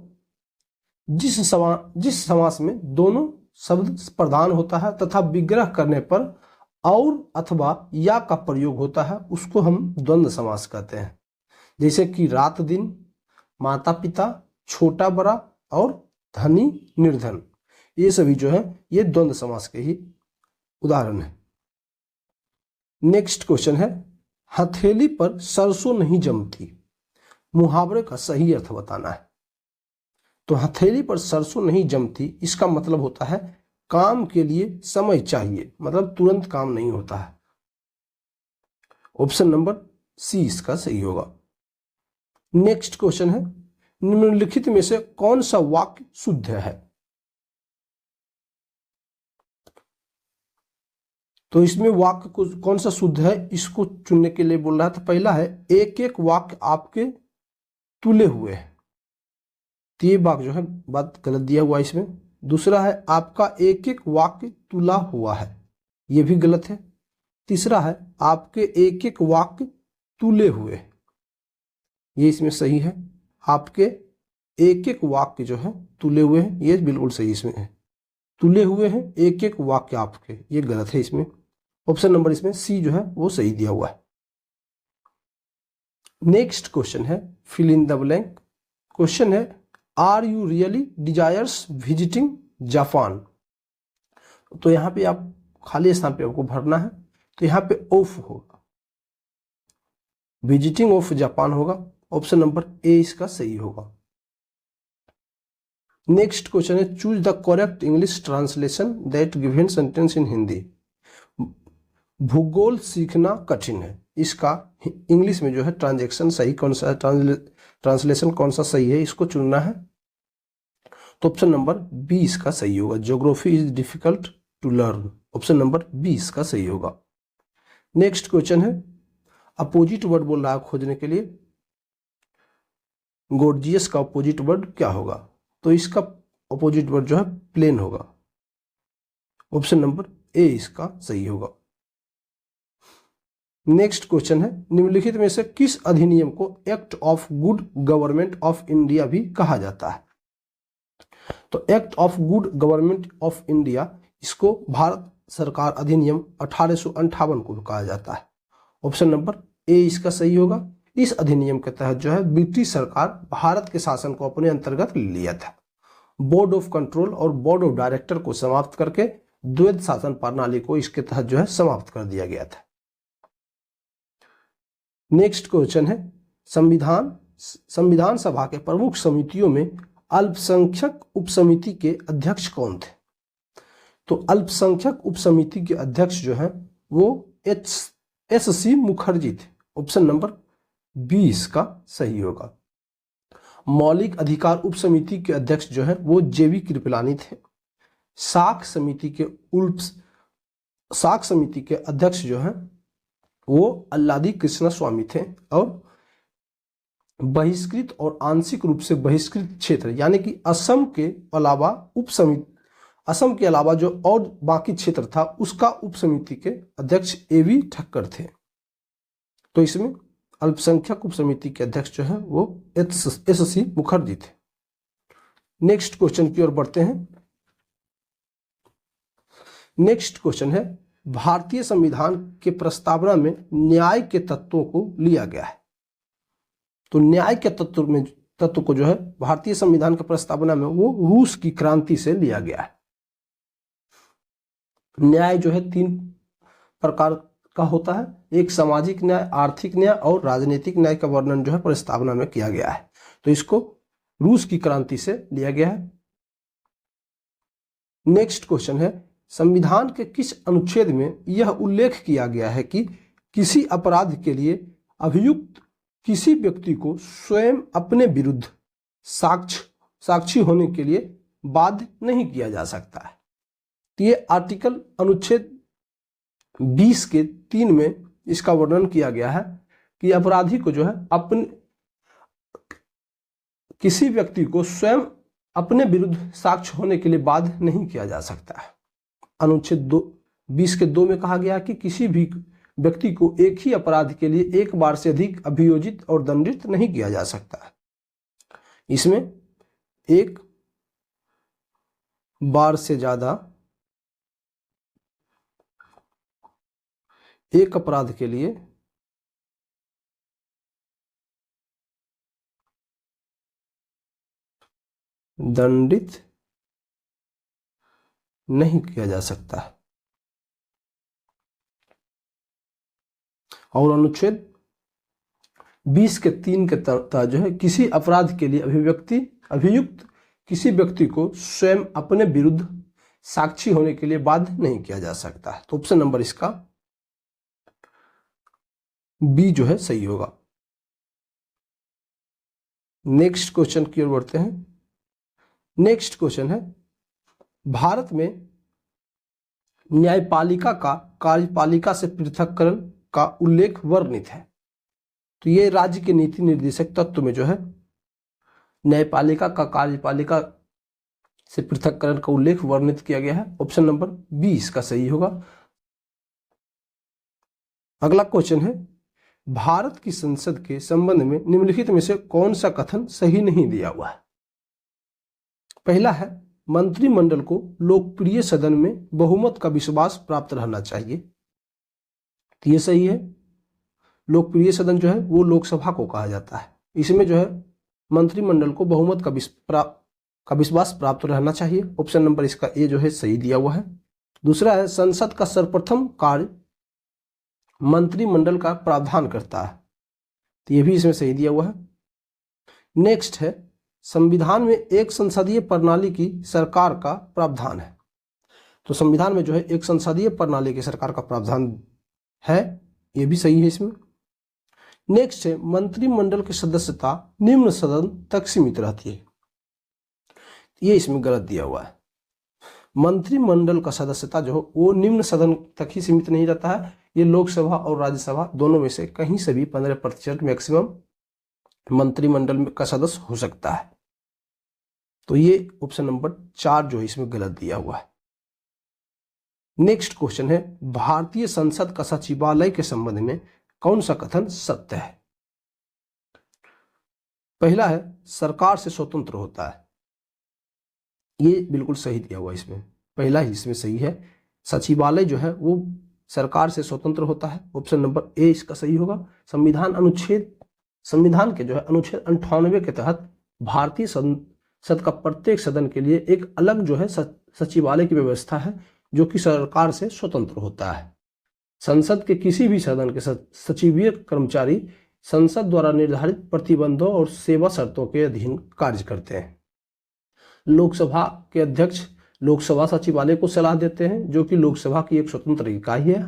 जिस समास में दोनों शब्द प्रधान होता है तथा विग्रह करने पर और अथवा या का प्रयोग होता है उसको हम द्वंद्व समास कहते हैं। जैसे कि रात दिन, माता पिता, छोटा बड़ा और धनी निर्धन, ये सभी जो है ये द्वंद्व समास के ही उदाहरण है। नेक्स्ट क्वेश्चन है हथेली पर सरसों नहीं जमती, मुहावरे का सही अर्थ बताना है। तो हथेली पर सरसों नहीं जमती, इसका मतलब होता है काम के लिए समय चाहिए, मतलब तुरंत काम नहीं होता है। ऑप्शन नंबर सी इसका सही होगा। नेक्स्ट क्वेश्चन है, निम्नलिखित में से कौन सा वाक्य शुद्ध है? तो इसमें वाक्य को कौन सा शुद्ध है इसको चुनने के लिए बोल रहा है। तो पहला है एक एक वाक्य आपके तुले हुए हैं, तो ये वाक्य जो है बात गलत दिया हुआ है इसमें। दूसरा है आपका एक एक वाक्य तुला हुआ है, ये भी गलत है। तीसरा है आपके एक एक वाक्य तुले हुए हैं, ये इसमें सही है। आपके एक एक वाक्य जो है तुले हुए हैं, ये बिल्कुल सही इसमें है। तुले हुए हैं एक एक वाक्य आपके, ये गलत है इसमें। ऑप्शन नंबर इसमें सी जो है वो सही दिया हुआ है। नेक्स्ट क्वेश्चन है fill in the blank. Question है are you really desires visiting Japan? तो यहाँ पे आप खाली स्थान पे आपको भरना है, तो यहाँ पे ऑफ होगा, विजिटिंग ऑफ जापान होगा। ऑप्शन नंबर ए इसका सही होगा। नेक्स्ट क्वेश्चन है choose the correct English translation that given sentence in Hindi. भूगोल सीखना कठिन है, इसका इंग्लिश में जो है ट्रांजेक्शन सही कौन सा, ट्रांसलेशन कौन सा सही है, इसको चुनना है। तो ऑप्शन नंबर बी इसका सही होगा, geography is difficult to learn. Option number B इसका सही होगा। नेक्स्ट क्वेश्चन है अपोजिट वर्ड बोल रहा है खोजने के लिए, गॉर्जियस का अपोजिट वर्ड क्या होगा? तो इसका अपोजिट वर्ड जो है प्लेन होगा। ऑप्शन नंबर ए इसका सही होगा। नेक्स्ट क्वेश्चन है निम्नलिखित में से किस अधिनियम को act of good government of India भी कहा जाता है? तो act of good government of India, इसको भारत सरकार अधिनियम 1858 को कहा जाता है। ऑप्शन नंबर ए इसका सही होगा। इस अधिनियम के तहत जो है ब्रिटिश सरकार भारत के शासन को अपने अंतर्गत लिया था। बोर्ड ऑफ कंट्रोल और बोर्ड ऑफ डायरेक्टर को समाप्त करके द्वैध शासन प्रणाली को इसके तहत जो है समाप्त कर दिया गया था। नेक्स्ट क्वेश्चन है संविधान सभा के प्रमुख समितियों में अल्पसंख्यक उपसमिति के अध्यक्ष कौन थे? तो अल्पसंख्यक उपसमिति के अध्यक्ष जो है वो एस.सी. मुखर्जी थे। ऑप्शन नंबर 20 का सही होगा। मौलिक अधिकार उपसमिति के अध्यक्ष जो है वो जे.बी. कृपलानी थे। साख समिति के अध्यक्ष जो है वो अल्लादी कृष्ण स्वामी थे। और बहिष्कृत और आंशिक रूप से बहिष्कृत क्षेत्र यानी कि असम के अलावा असम के अलावा जो और बाकी क्षेत्र था उसका उपसमिति के अध्यक्ष ए.वी. ठक्कर थे। तो इसमें अल्पसंख्यक उपसमिति के अध्यक्ष जो है वो एस.सी. मुखर्जी थे। नेक्स्ट क्वेश्चन की ओर बढ़ते हैं। नेक्स्ट क्वेश्चन है भारतीय संविधान के प्रस्तावना में न्याय के तत्वों को लिया गया है। तो न्याय के तत्व को जो है भारतीय संविधान के प्रस्तावना में वो रूस की क्रांति से लिया गया है। न्याय जो है 3 प्रकार का होता है, एक सामाजिक न्याय, आर्थिक न्याय और राजनीतिक न्याय का वर्णन जो है प्रस्तावना में किया गया है। तो इसको रूस की क्रांति से लिया गया है। नेक्स्ट क्वेश्चन है संविधान के किस अनुच्छेद में यह उल्लेख किया गया है कि किसी अपराध के लिए अभियुक्त किसी व्यक्ति को स्वयं अपने विरुद्ध साक्षी होने के लिए बाध्य नहीं किया जा सकता है? तो ये आर्टिकल अनुच्छेद 20 के 3 में इसका वर्णन किया गया है कि अपराधी को जो है किसी व्यक्ति को स्वयं अपने विरुद्ध साक्ष्य होने के लिए बाध्य नहीं किया जा सकता है। अनुच्छेद 20 के 2 में कहा गया कि किसी भी व्यक्ति को एक ही अपराध के लिए एक बार से अधिक अभियोजित और दंडित नहीं किया जा सकता है। इसमें एक बार से ज्यादा एक अपराध के लिए दंडित नहीं किया जा सकता है। और अनुच्छेद 20 के 3 के तहत जो है किसी अपराध के लिए अभियुक्त किसी व्यक्ति को स्वयं अपने विरुद्ध साक्षी होने के लिए बाध्य नहीं किया जा सकता है। तो ऑप्शन नंबर इसका बी जो है सही होगा। नेक्स्ट क्वेश्चन की ओर बढ़ते हैं। नेक्स्ट क्वेश्चन है, भारत में न्यायपालिका का कार्यपालिका से पृथक्करण का उल्लेख वर्णित है। तो ये राज्य के नीति निर्देशक तत्व में जो है न्यायपालिका का कार्यपालिका से पृथक्करण का उल्लेख वर्णित किया गया है। ऑप्शन नंबर बी इसका सही होगा। अगला क्वेश्चन है, भारत की संसद के संबंध में निम्नलिखित में से कौन सा कथन सही नहीं दिया हुआ है? पहला है, मंत्रिमंडल को लोकप्रिय सदन में बहुमत का विश्वास प्राप्त रहना चाहिए। तो ये सही है। लोकप्रिय सदन जो है वो लोकसभा को कहा जाता है। इसमें जो है मंत्रिमंडल को बहुमत का विश्वास प्राप्त रहना चाहिए। ऑप्शन नंबर इसका ए जो है सही दिया हुआ है। दूसरा है, संसद का सर्वप्रथम कार्य मंत्रिमंडल का प्रावधान करता है। तो ये भी इसमें सही दिया हुआ है। नेक्स्ट है, संविधान में एक संसदीय प्रणाली की सरकार का प्रावधान है। तो संविधान में जो है एक संसदीय प्रणाली की सरकार का प्रावधान है, ये भी सही है इसमें। नेक्स्ट है, मंत्रिमंडल की सदस्यता निम्न सदन तक सीमित रहती है। ये इसमें गलत दिया हुआ है। मंत्रिमंडल का सदस्यता जो वो निम्न सदन तक ही सीमित नहीं रहता है। ये लोकसभा और राज्यसभा दोनों में से कहीं से भी 15% मैक्सिमम मंत्रिमंडल का सदस्य हो सकता है। तो ये ऑप्शन नंबर 4 जो है इसमें गलत दिया हुआ है। नेक्स्ट क्वेश्चन है, भारतीय संसद का सचिवालय के संबंध में कौन सा कथन सत्य है? पहला है, सरकार से स्वतंत्र होता है। ये बिल्कुल सही दिया हुआ है इसमें, पहला ही इसमें सही है। सचिवालय जो है वो सरकार से स्वतंत्र होता है। ऑप्शन नंबर ए इसका सही होगा। संविधान के जो है अनुच्छेद 98 के तहत भारतीय संसद का प्रत्येक सदन के लिए एक अलग जो है सचिवालय की व्यवस्था है, जो कि सरकार से स्वतंत्र होता है। संसद के किसी भी सदन के सचिवीय कर्मचारी संसद द्वारा निर्धारित प्रतिबंधों और सेवा शर्तों के अधीन कार्य करते हैं। लोकसभा के अध्यक्ष लोकसभा सचिवालय को सलाह देते हैं, जो कि लोकसभा की एक स्वतंत्र इकाई है।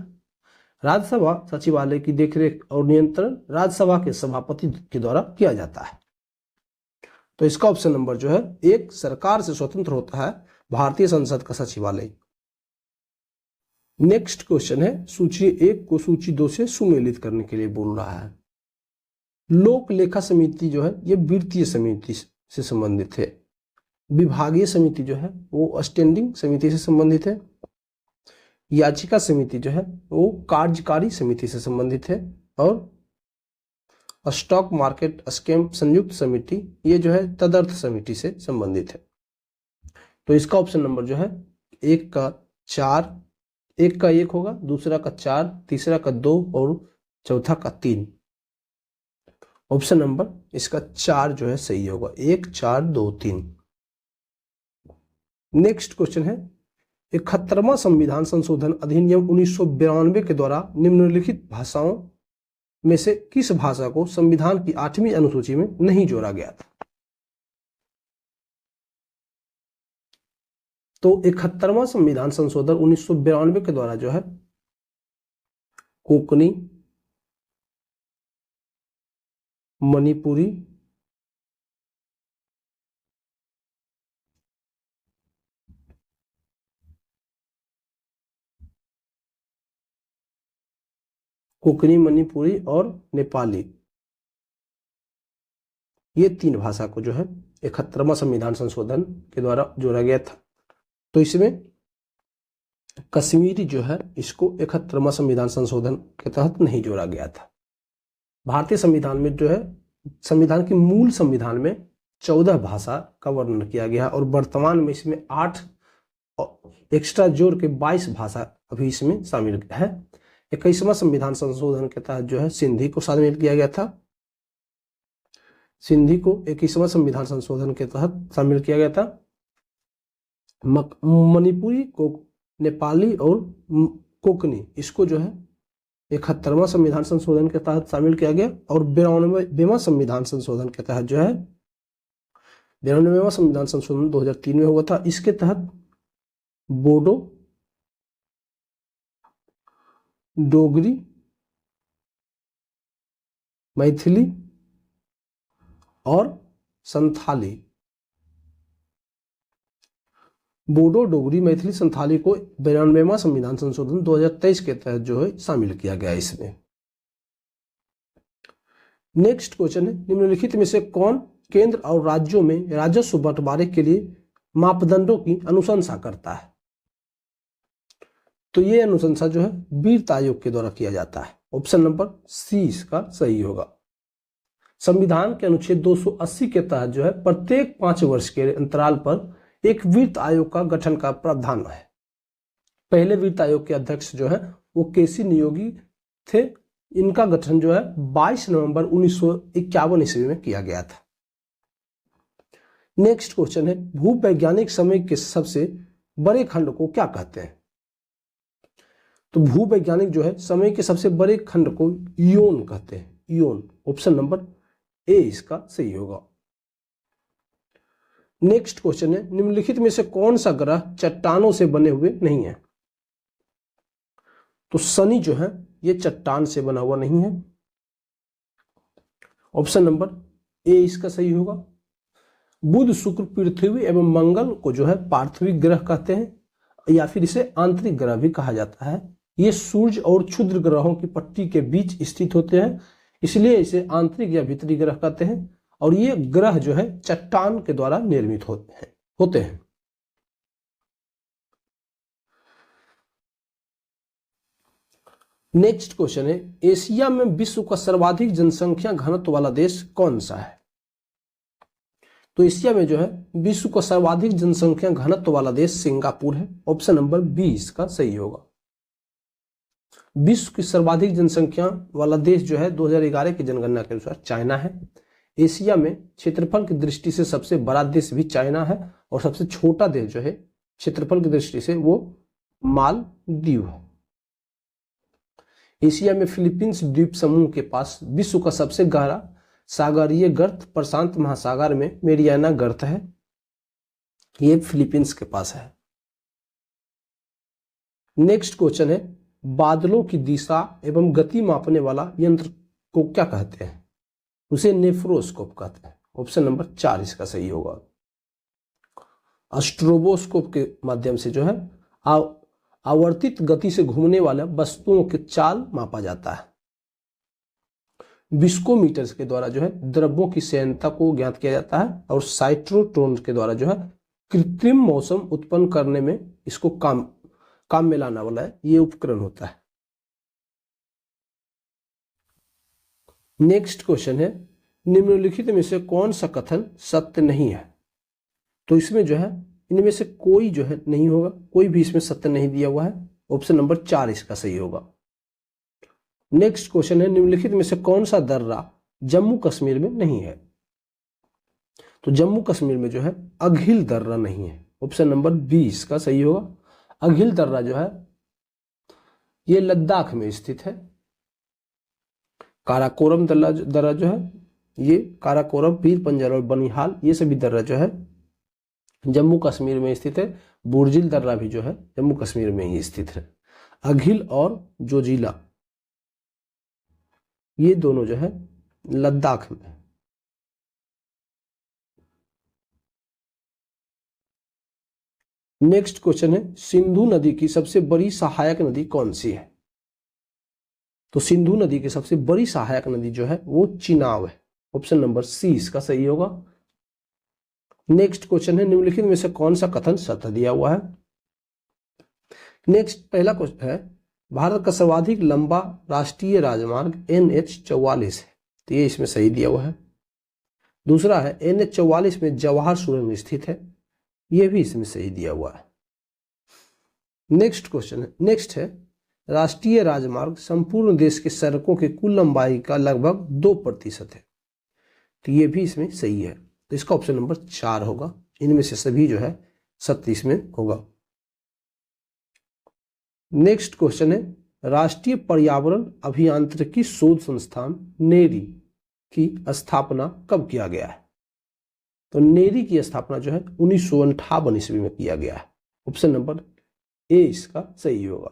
राज्यसभा सचिवालय की देखरेख और नियंत्रण राज्यसभा के सभापति के द्वारा किया जाता है। तो इसका ऑप्शन नंबर जो है एक, सरकार से स्वतंत्र होता है भारतीय संसद का सचिवालय। नेक्स्ट क्वेश्चन है, सूची 1 को सूची 2 से सुमेलित करने के लिए बोल रहा है। लोक लेखा समिति जो है ये वित्तीय समिति से संबंधित है। विभागीय समिति जो है वो स्टैंडिंग समिति से संबंधित है। याचिका समिति जो है वो कार्यकारी समिति से संबंधित है। और स्टॉक मार्केट स्कैम संयुक्त समिति ये जो है तदर्थ समिति से संबंधित है। तो इसका ऑप्शन नंबर जो है एक का 1 होगा, दूसरा का 4, तीसरा का 2 और चौथा का 3। ऑप्शन नंबर इसका 4 जो है सही होगा, 1, 4, 2, 3। नेक्स्ट क्वेश्चन है, 71वां संविधान संशोधन अधिनियम 1992 के द्वारा निम्नलिखित भाषाओं में से किस भाषा को संविधान की 8वीं अनुसूची में नहीं जोड़ा गया था? तो 71वां संविधान संशोधन 1992 के द्वारा जो है कोंकणी, मणिपुरी, मणिपुरी और नेपाली, ये 3 भाषा को जो है 71वां संविधान संशोधन के द्वारा जोड़ा गया था। तो इसमें कश्मीरी जो है इसको 71वां संविधान संशोधन के तहत नहीं जोड़ा गया था। भारतीय संविधान में जो है संविधान की मूल संविधान में 14 भाषा का वर्णन किया गया और वर्तमान में इसमें 8 एक्स्ट्रा जोड़ के 22 भाषा अभी इसमें शामिल है। 21वां संविधान संशोधन के तहत जो है सिंधी को शामिल किया गया था। सिंधी को 21वां संविधान संशोधन के तहत शामिल किया गया था। मणिपुरी को, नेपाली और कोंकणी इसको जो है 71वां संविधान संशोधन के तहत शामिल किया गया और 92वां संविधान संशोधन के तहत जो है 92वां संविधान संशोधन 2003 में हुआ था। इसके तहत बोडो, डोगरी, मैथिली और संथाली, बोडो, डोगरी, मैथिली, संथाली को 92वां संविधान संशोधन 2023 के तहत जो है शामिल किया गया इसमें। नेक्स्ट क्वेश्चन है, निम्नलिखित में से कौन केंद्र और राज्यों में राजस्व बंटवारे के लिए मापदंडों की अनुशंसा करता है? तो ये अनुशंसा जो है वित्त आयोग के द्वारा किया जाता है। ऑप्शन नंबर सी इसका सही होगा। संविधान के अनुच्छेद 280 के तहत जो है प्रत्येक 5 वर्ष के अंतराल पर एक वित्त आयोग का गठन का प्रावधान है। पहले वित्त आयोग के अध्यक्ष जो है वो केसी नियोगी थे। इनका गठन जो है 22 नवंबर 1951 ईस्वी में किया गया था। नेक्स्ट क्वेश्चन है, भूवैज्ञानिक समय के सबसे बड़े खंड को क्या कहते हैं? तो भूवैज्ञानिक जो है समय के सबसे बड़े खंड को इयोन कहते हैं। इयोन, ऑप्शन नंबर ए इसका सही होगा। नेक्स्ट क्वेश्चन है, निम्नलिखित में से कौन सा ग्रह चट्टानों से बने हुए नहीं है? तो शनि जो है ये चट्टान से बना हुआ नहीं है। ऑप्शन नंबर ए इसका सही होगा। बुध, शुक्र, पृथ्वी एवं मंगल को जो है पार्थिव ग्रह कहते हैं या फिर इसे आंतरिक ग्रह भी कहा जाता है। ये सूर्य और क्षुद्र ग्रहों की पट्टी के बीच स्थित होते हैं, इसलिए इसे आंतरिक या भीतरी ग्रह कहते हैं। और ये ग्रह जो है चट्टान के द्वारा निर्मित होते हैं। नेक्स्ट क्वेश्चन है, एशिया में विश्व का सर्वाधिक जनसंख्या घनत्व वाला देश कौन सा है? तो एशिया में जो है विश्व का सर्वाधिक जनसंख्या घनत्व वाला देश सिंगापुर है। ऑप्शन नंबर बी इसका सही होगा। विश्व की सर्वाधिक जनसंख्या वाला देश जो है 2011 की जनगणना के अनुसार चाइना है। एशिया में क्षेत्रफल की दृष्टि से सबसे बड़ा देश भी चाइना है और सबसे छोटा देश जो है क्षेत्रफल की दृष्टि से वो मालदीव है। एशिया में फिलीपींस द्वीप समूह के पास विश्व का सबसे गहरा सागरीय गर्त प्रशांत महासागर में मेरियाना गर्त है। ये फिलीपींस के पास है। नेक्स्ट क्वेश्चन है, बादलों की दिशा एवं गति मापने वाला यंत्र को क्या कहते हैं? उसे नेफ्रोस्कोप कहते हैं। ऑप्शन नंबर 4 इसका सही होगा। स्ट्रोबोस्कोप के माध्यम से जो है आवर्तित गति से घूमने वाले वस्तुओं के चाल मापा जाता है। विस्कोमीटर के द्वारा जो है द्रव्यों की श्यानता को ज्ञात किया जाता है और साइक्लोट्रॉन के द्वारा जो है कृत्रिम मौसम उत्पन्न करने में इसको काम में लाने वाला है ये उपकरण होता है। नेक्स्ट क्वेश्चन है, निम्नलिखित में से कौन सा कथन सत्य नहीं है? तो इसमें जो है इनमें से कोई जो है नहीं होगा, कोई भी इसमें सत्य नहीं दिया हुआ है। ऑप्शन नंबर 4 इसका सही होगा। नेक्स्ट क्वेश्चन है, निम्नलिखित में से कौन सा दर्रा जम्मू कश्मीर में नहीं है? तो जम्मू कश्मीर में जो है अघिल दर्रा नहीं है। ऑप्शन नंबर 20 का सही होगा। अघिल दर्रा जो है ये लद्दाख में स्थित है। काराकोरम दर्रा जो है ये काराकोरम, पीर पंजल और बनिहाल ये सभी दर्रा जो है जम्मू कश्मीर में स्थित है। बुर्जिल दर्रा भी जो है जम्मू कश्मीर में ही स्थित है। अघिल और जोजिला ये दोनों जो है लद्दाख में। नेक्स्ट क्वेश्चन है, सिंधु नदी की सबसे बड़ी सहायक नदी कौन सी है? तो सिंधु नदी की सबसे बड़ी सहायक नदी जो है वो चिनाब है। ऑप्शन नंबर सी इसका सही होगा। नेक्स्ट क्वेश्चन है, निम्नलिखित में से कौन सा कथन सत्य दिया हुआ है? नेक्स्ट पहला क्वेश्चन है, भारत का सर्वाधिक लंबा राष्ट्रीय राजमार्ग NH-44 है। तो ये इसमें सही दिया हुआ है। दूसरा है NH-44 में जवाहर सुरंग स्थित है। ये भी इसमें सही दिया हुआ है। नेक्स्ट क्वेश्चन है, नेक्स्ट है, राष्ट्रीय राजमार्ग संपूर्ण देश के सड़कों की कुल लंबाई का लगभग 2% है। तो ये भी इसमें सही है। तो इसका ऑप्शन नंबर 4 होगा। इनमें से सभी जो है सत्य इसमें होगा। नेक्स्ट क्वेश्चन है, राष्ट्रीय पर्यावरण अभियांत्रिकी शोध संस्थान नेरी की स्थापना कब किया गया है? तो नेरी की स्थापना जो है 1958 ईस्वी में किया गया है। ऑप्शन नंबर ए इसका सही होगा।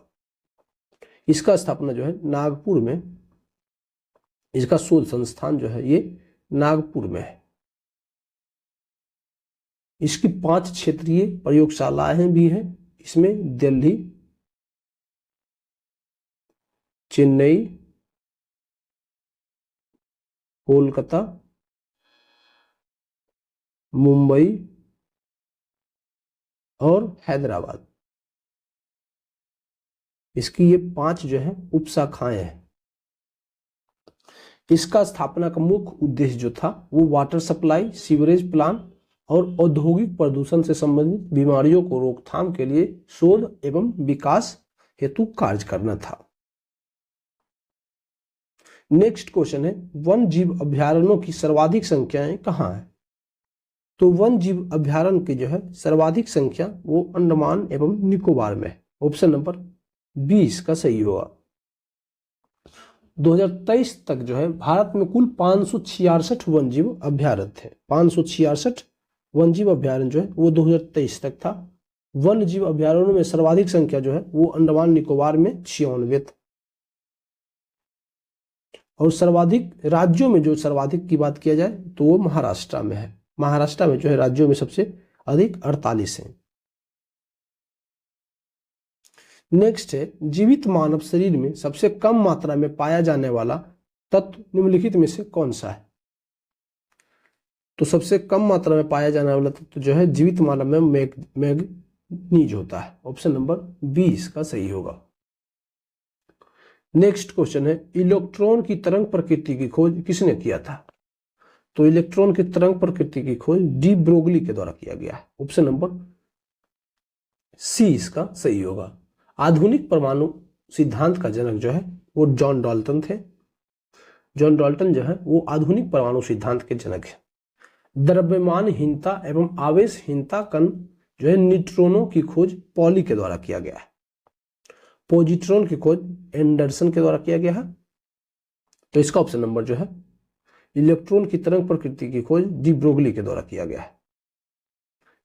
इसका स्थापना जो है नागपुर में, इसका शोध संस्थान जो है ये नागपुर में है। इसकी 5 क्षेत्रीय प्रयोगशालाएं भी हैं। इसमें दिल्ली, चेन्नई, कोलकाता, मुंबई और हैदराबाद, इसकी ये 5 जो है उप शाखाएं हैं। इसका स्थापना का मुख्य उद्देश्य जो था वो वाटर सप्लाई, सीवरेज प्लांट और औद्योगिक प्रदूषण से संबंधित बीमारियों को रोकथाम के लिए शोध एवं विकास हेतु कार्य करना था। नेक्स्ट क्वेश्चन है, वन जीव अभ्यारण्यों की सर्वाधिक संख्याएं कहाँ है? तो वन जीव अभ्यारण्य की जो है सर्वाधिक संख्या वो अंडमान एवं निकोबार में है। ऑप्शन नंबर 20 का सही होगा। 2023 तक जो है भारत में कुल 566 वन जीव अभ्यारण्य थे। 566 वन जीव अभ्यारण्य जो है वो 2023 तक था। वन जीव अभ्यारण्यों में सर्वाधिक संख्या जो है वो अंडमान निकोबार में 96 था। और सर्वाधिक राज्यों में जो सर्वाधिक की बात किया जाए तो वो महाराष्ट्र में है। महाराष्ट्र में जो है राज्यों में सबसे अधिक 48 है। नेक्स्ट है, जीवित मानव शरीर में सबसे कम मात्रा में पाया जाने वाला तत्व निम्नलिखित में से कौन सा है? तो सबसे कम मात्रा में पाया जाने वाला तत्व जो है जीवित मानव में मैग्नीज होता है। ऑप्शन नंबर 20 का सही होगा। नेक्स्ट क्वेश्चन है, इलेक्ट्रॉन की तरंग प्रकृति की खोज किसने किया था? तो इलेक्ट्रॉन की तरंग प्रकृति की खोज डी ब्रोगली के द्वारा किया गया है। ऑप्शन नंबर सी इसका सही होगा। आधुनिक परमाणु सिद्धांत का जनक जो है वो जॉन डाल्टन थे। जॉन डाल्टन जो है वो आधुनिक परमाणु सिद्धांत के जनक है। द्रव्यमानहीनता एवं आवेशहीनता कण जो है न्यूट्रॉनों की खोज पॉली के द्वारा किया गया है। पॉजिट्रॉन की खोज एंडरसन के द्वारा किया गया है। तो इसका ऑप्शन नंबर जो है इलेक्ट्रॉन की तरंग प्रकृति की खोज डी ब्रोगली के द्वारा किया गया है।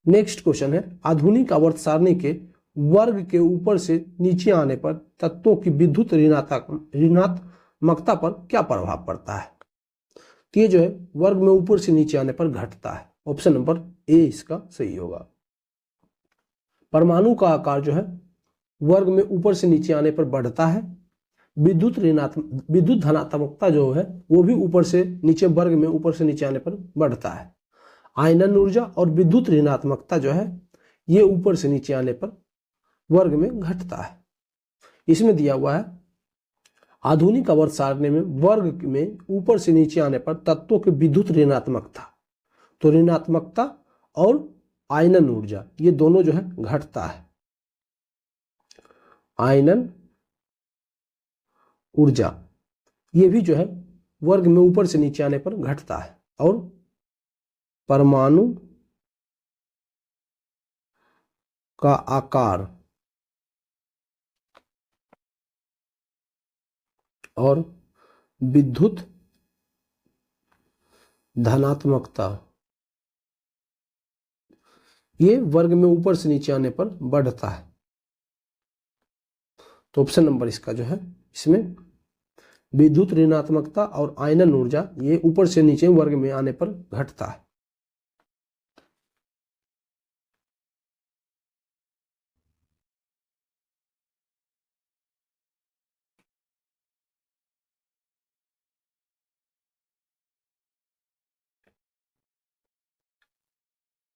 नेक्स्ट क्वेश्चन है, आधुनिक आवर्त सारणी के वर्ग के ऊपर से नीचे आने पर तत्वों की विद्युत ऋणात्मकता पर क्या प्रभाव पड़ता है? तो ये जो है वर्ग में ऊपर से नीचे आने पर घटता है। ऑप्शन नंबर ए इसका सही होगा। परमाणु का आकार जो है वर्ग में ऊपर से नीचे आने पर बढ़ता है। विद्युत धनात्मकता जो है वो भी ऊपर से नीचे वर्ग में ऊपर से नीचे आने पर बढ़ता है। आयनन ऊर्जा और विद्युत ऋणात्मकता जो है ये ऊपर से नीचे आने पर वर्ग में घटता है। इसमें दिया हुआ है आधुनिक आवर्त सारणी में वर्ग में ऊपर से नीचे आने पर तत्वों के विद्युत ऋणात्मकता, तो ऋणात्मकता और आयनन ऊर्जा ये दोनों जो है घटता है। आयनन ऊर्जा ये भी जो है वर्ग में ऊपर से नीचे आने पर घटता है। और परमाणु का आकार और विद्युत धनात्मकता ये वर्ग में ऊपर से नीचे आने पर बढ़ता है। तो ऑप्शन नंबर इसका जो है इसमें विद्युत ऋणात्मकता और आयनन ऊर्जा ये ऊपर से नीचे वर्ग में आने पर घटता है।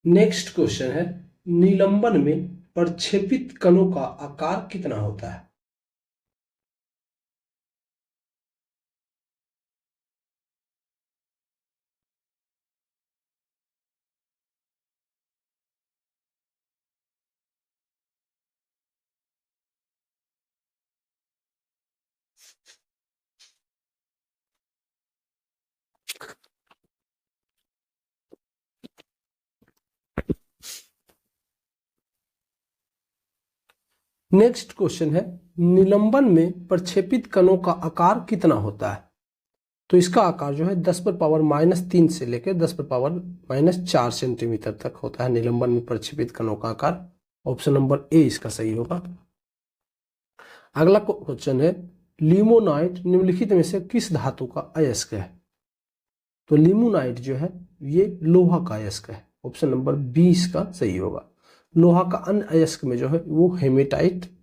नेक्स्ट क्वेश्चन है, निलंबन में प्रक्षेपित कणों का आकार कितना होता है? नेक्स्ट क्वेश्चन है, निलंबन में प्रक्षेपित कणों का आकार कितना होता है? तो इसका आकार जो है 10⁻³ से लेकर 10⁻⁻⁴ सेंटीमीटर तक होता है निलंबन में प्रक्षेपित कणों का आकार। ऑप्शन नंबर ए इसका सही होगा। अगला क्वेश्चन है लिमोनाइट निम्नलिखित में से किस धातु का अयस्क है? तो लिमोनाइट जो है ये लोहा का अयस्क है। ऑप्शन नंबर बी इसका सही होगा। लोहा का अन्य अयस्क में जो है वो हेमेटाइट,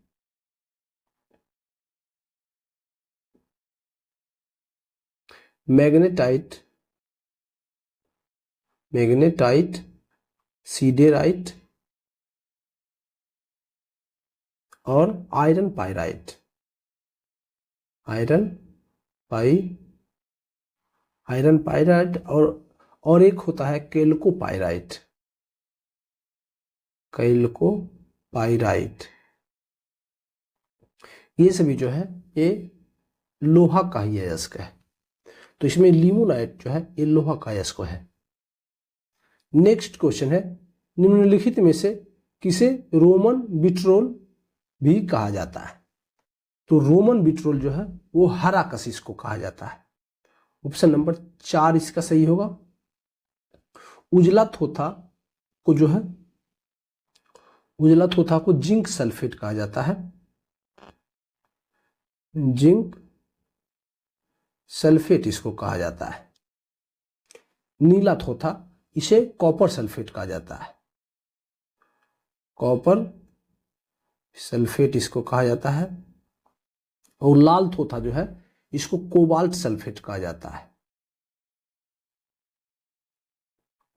मैग्नेटाइट, सीडेराइट और आयरन पाइराइट और एक होता है कैल्कोपाइराइट। ये सभी जो है ये लोहा का ही अयस्क है। तो इसमें लिमोनाइट जो है ये लोहा का अयस्क है। नेक्स्ट क्वेश्चन है निम्नलिखित में से किसे रोमन विट्रोल भी कहा जाता है? तो रोमन विट्रोल जो है वो हरा कशिश को कहा जाता है। ऑप्शन नंबर 4 इसका सही होगा। उजला थोथा को जिंक सल्फेट कहा जाता है। जिंक सल्फेट इसको कहा जाता है। नीला थोथा इसे कॉपर सल्फेट कहा जाता है। कॉपर सल्फेट इसको कहा जाता है। और लाल थोथा जो है इसको कोबाल्ट सल्फेट कहा जाता है।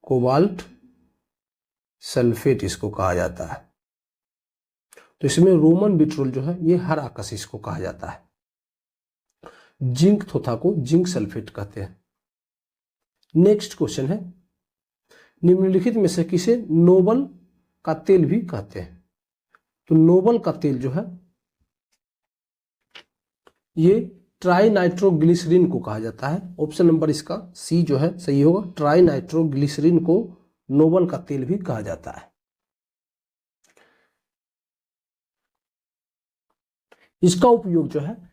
कोबाल्ट सल्फेट इसको कहा जाता है। तो इसमें रोमन विट्रोल जो है ये हरा कशिश को कहा जाता है। जिंक थोथा को जिंक सल्फेट कहते हैं। नेक्स्ट क्वेश्चन है निम्नलिखित में से किसे नोबल का तेल भी कहते हैं? तो नोबल का तेल जो है ये ट्राइनाइट्रोग्लिसरीन को कहा जाता है। ऑप्शन नंबर इसका सी जो है सही होगा। ट्राइनाइट्रोग्लिसरीन को नोबल का तेल भी कहा जाता है। इसका उपयोग जो है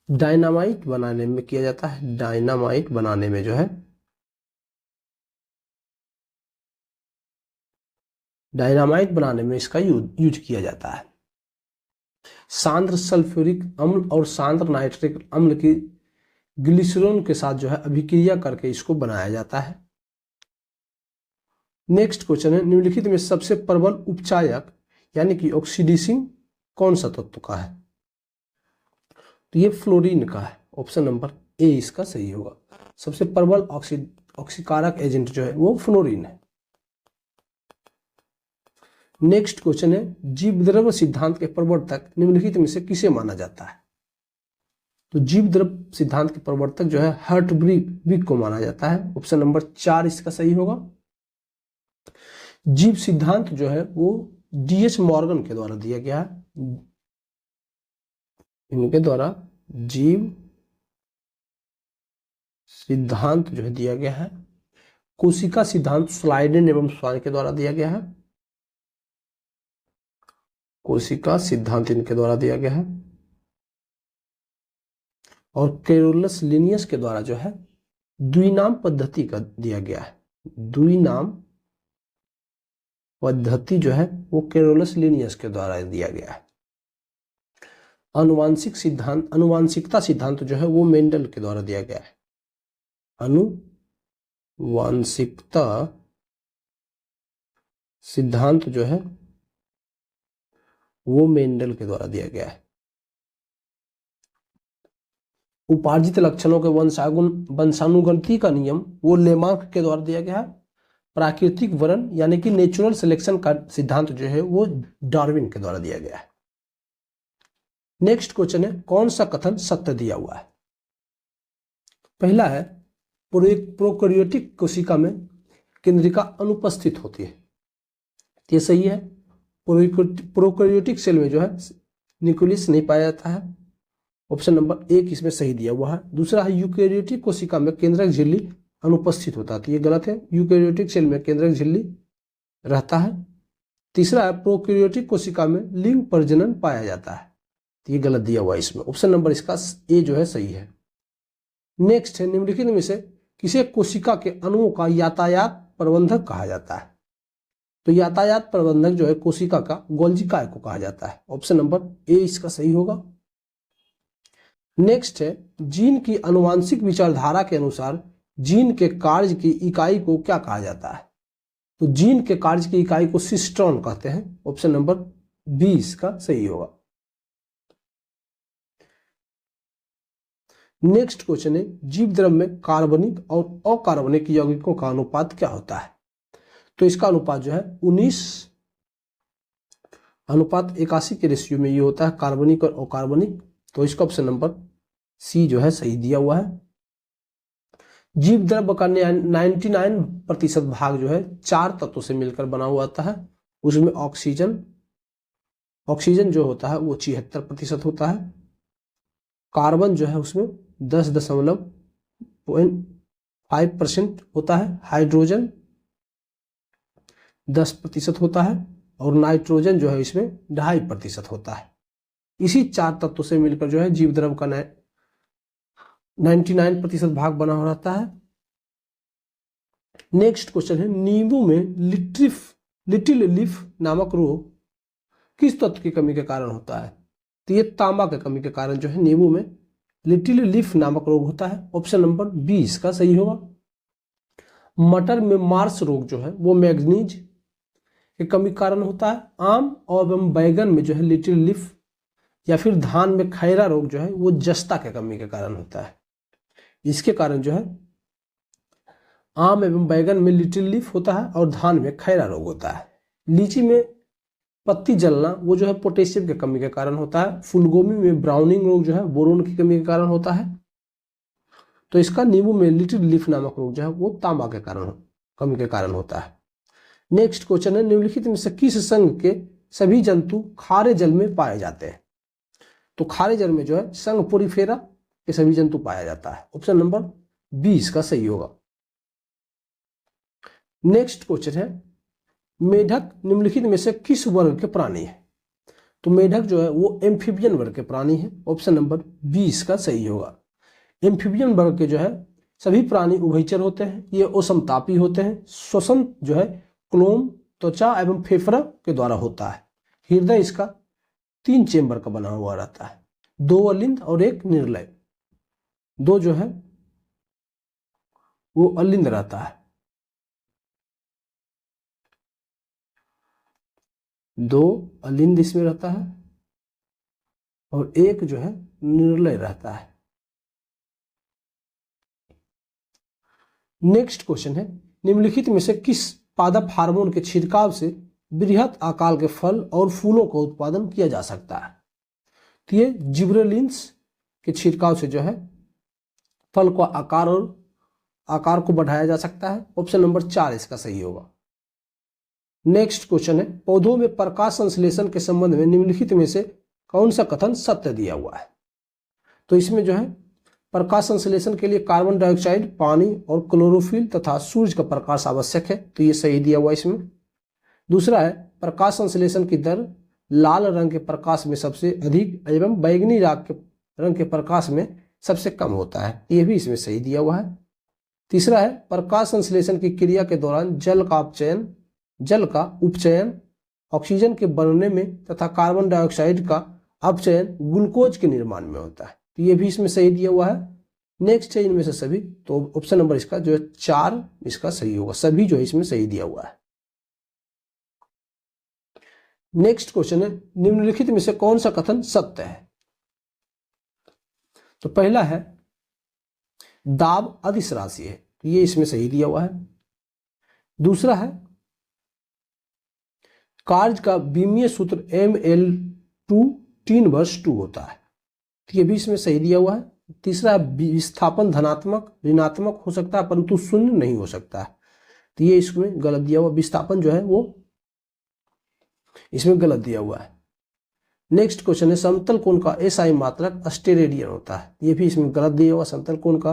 डायनामाइट बनाने में किया जाता है। डायनामाइट बनाने में जो है डायनामाइट बनाने में इसका यूज किया जाता है। सांद्र सल्फ्यूरिक अम्ल और सांद्र नाइट्रिक अम्ल की ग्लिसरॉल के साथ जो है अभिक्रिया करके इसको बनाया जाता है। नेक्स्ट क्वेश्चन है निम्नलिखित में सबसे प्रबल उपचायक यानी कि ऑक्सीडाइजिंग कौन सा तत्व का है? तो ये फ्लोरीन का है। ऑप्शन नंबर ए इसका सही होगा। सबसे प्रबल ऑक्सीकारक एजेंट जो है वो फ्लोरीन है। नेक्स्ट क्वेश्चन है जीवद्रव्य सिद्धांत के प्रवर्तक निम्नलिखित में से किसे माना जाता है? तो जीवद्रव्य सिद्धांत के प्रवर्तक जो है हर्टब्रिक को माना जाता है। ऑप्शन नंबर 4 इसका सही होगा। जीव सिद्धांत जो है वो डीएच मॉर्गन के द्वारा दिया गया है। इनके द्वारा जीव सिद्धांत जो है दिया गया है। कोशिका सिद्धांत स्लाइडेन एवं स्वान के द्वारा दिया गया है। कोशिका सिद्धांत इनके द्वारा दिया गया है। और कैरोलस लिनियस के द्वारा जो है द्विनाम पद्धति का दिया गया है। द्विनाम पद्धति जो है वो कैरोलस लिनियस के द्वारा दिया गया है। अनुवांशिकता सिद्धांत जो है वो मेंडल के द्वारा दिया गया है। अनुवांशिकता सिद्धांत जो है वो मेंडल के द्वारा दिया गया है। उपार्जित लक्षणों के वंशानुगति का नियम वो लेमार्क के द्वारा दिया गया है। प्राकृतिक वरण यानी कि नेचुरल सिलेक्शन का सिद्धांत जो है वो डार्विन के द्वारा दिया गया है। नेक्स्ट क्वेश्चन है कौन सा कथन सत्य दिया हुआ है? पहला है प्रोकैरियोटिक कोशिका में केंद्रिका अनुपस्थित होती है। ये सही है। प्रोकैरियोटिक सेल में जो है न्यूक्लियस नहीं पाया जाता है। ऑप्शन नंबर 1 इसमें सही दिया हुआ है। दूसरा है यूकैरियोटिक कोशिका में केंद्रक झिल्ली अनुपस्थित होता है। तो ये गलत है। यूकैरियोटिक सेल में केंद्रक झिल्ली रहता है। तीसरा है प्रोकैरियोटिक कोशिका में लिंग प्रजनन पाया जाता है। तो ये गलत दिया हुआ है इसमें। ऑप्शन नंबर इसका ए जो है सही है। नेक्स्ट है, निम्नलिखित में से किसे कोशिका के अणुओं का यातायात प्रबंधक कहा जाता है? तो यातायात प्रबंधक जो है कोशिका का गोल्जी काय को कहा जाता है। ऑप्शन नंबर ए इसका सही होगा। नेक्स्ट है, जीन की आनुवांशिक विचारधारा के अनुसार जीन के कार्य की इकाई को क्या कहा जाता है? तो जीन के कार्य की इकाई को सिस्ट्रॉन कहते हैं। ऑप्शन नंबर बी इसका सही होगा। नेक्स्ट क्वेश्चन है, जीव द्रव्य में कार्बनिक और अकार्बनिक यौगिकों का अनुपात क्या होता है? तो इसका अनुपात जो है 19:81 के रेशियो में ये होता है, कार्बनिक और अकार्बनिक। तो इसका ऑप्शन नंबर सी जो है सही दिया हुआ है। जीव द्रव्य का 99% भाग जो है 4 तत्वों से मिलकर बना हुआ आता है। उसमें ऑक्सीजन जो होता है वो 76% होता है। कार्बन जो है उसमें 10.5% होता है। हाइड्रोजन 10% होता है और नाइट्रोजन जो है इसमें 2.5% होता है। इसी 4 तत्वों से मिलकर जो है जीव द्रव्य का 99% भाग बना हुआ रहता है। नेक्स्ट क्वेश्चन है, नींबू में लिटिल लीफ नामक रोग किस तत्व की कमी के कारण होता है? तो ये तांबा की कमी के कारण जो है नींबू में लिटिल लीफ नामक रोग होता है। ऑप्शन नंबर बी इसका सही होगा। मटर में मार्स रोग जो है वो मैग्नीज की कमी के कारण होता है। आम और बैगन में जो है लिटिल लीफ या फिर धान में खैरा रोग जो है वो जस्ता की कमी के कारण होता है। इसके कारण जो है आम एवं बैगन में लिटिल लीफ होता है और धान में खैरा रोग होता है। लीची में पत्ती जलना वो जो है पोटेशियम की कमी के कारण होता है। फूलगोभी में ब्राउनिंग रोग जो है बोरोन की कमी के कारण होता है। तो इसका नींबू में लिटिल लीफ नामक रोग जो है वो तांबा के कारण कमी के कारण होता है। नेक्स्ट क्वेश्चन है, निम्नलिखित में से किस संघ के सभी जंतु खारे जल में पाए जाते हैं? तो खारे जल में जो है संघ पोरीफेरा के सभी जंतु पाया जाता है। ऑप्शन नंबर बी इसका सही होगा। नेक्स्ट क्वेश्चन है, मेढक निम्नलिखित में से किस वर्ग के प्राणी है? तो मेढक जो है वो एम्फीबियन वर्ग के प्राणी है। ऑप्शन नंबर बी इसका सही होगा। एम्फीबियन वर्ग के जो है सभी प्राणी उभयचर होते हैं। ये ओसमतापी होते हैं। श्वसन जो है क्लोम, त्वचा एवं फेफड़ा के द्वारा होता है। हृदय इसका 3 चेंबर का बना हुआ रहता है, 2 अलिंद और 1 निर्लय। 2 जो है वो अलिंद रहता है, 2 अलिंद इसमें रहता है और 1 जो है निर्लय रहता है। नेक्स्ट क्वेश्चन है, निम्नलिखित में से किस पादप हार्मोन के छिड़काव से बृहत आकार के फल और फूलों का उत्पादन किया जा सकता है? तो ये जिब्रेलिन्स के छिड़काव से जो है फल का आकार को बढ़ाया जा सकता है। ऑप्शन नंबर 4 इसका सही होगा। नेक्स्ट क्वेश्चन है, पौधों में प्रकाश संश्लेषण के संबंध में निम्नलिखित में से कौन सा कथन सत्य दिया हुआ है? तो इसमें जो है प्रकाश संश्लेषण के लिए कार्बन डाइऑक्साइड, पानी और क्लोरोफिल तथा सूर्य का प्रकाश आवश्यक है। तो ये सही दिया हुआ है इसमें। दूसरा है, प्रकाश संश्लेषण की दर लाल रंग के प्रकाश में सबसे अधिक एवं बैंगनी रंग के प्रकाश में सबसे कम होता है। ये भी इसमें सही दिया हुआ है। तीसरा है, प्रकाश संश्लेषण की क्रिया के दौरान जल का उपचयन ऑक्सीजन के बनने में तथा कार्बन डाइऑक्साइड का अपचयन ग्लूकोज के निर्माण में होता है। तो ये भी इसमें सही दिया हुआ है। नेक्स्ट है इनमें से सभी, तो ऑप्शन नंबर इसका जो है 4 इसका सही होगा। सभी जो है इसमें सही दिया हुआ है। नेक्स्ट क्वेश्चन है, निम्नलिखित में से कौन सा कथन सत्य है? तो पहला है, दाब अदिश राशि है। तो ये इसमें सही दिया हुआ है। दूसरा है, कार्य का विमीय सूत्र ml2 3/2 होता है। तो ये भी इसमें सही दिया हुआ है। तीसरा है, विस्थापन धनात्मक ऋणात्मक हो सकता है परंतु शून्य नहीं हो सकता है। तो ये इसमें गलत दिया हुआ, विस्थापन जो है वो इसमें गलत दिया हुआ है। नेक्स्ट क्वेश्चन है, समतल कोण का एसआई मात्रक स्टेरेडियन होता है। ये भी इसमें गलत दिया हुआ, समतल कोण का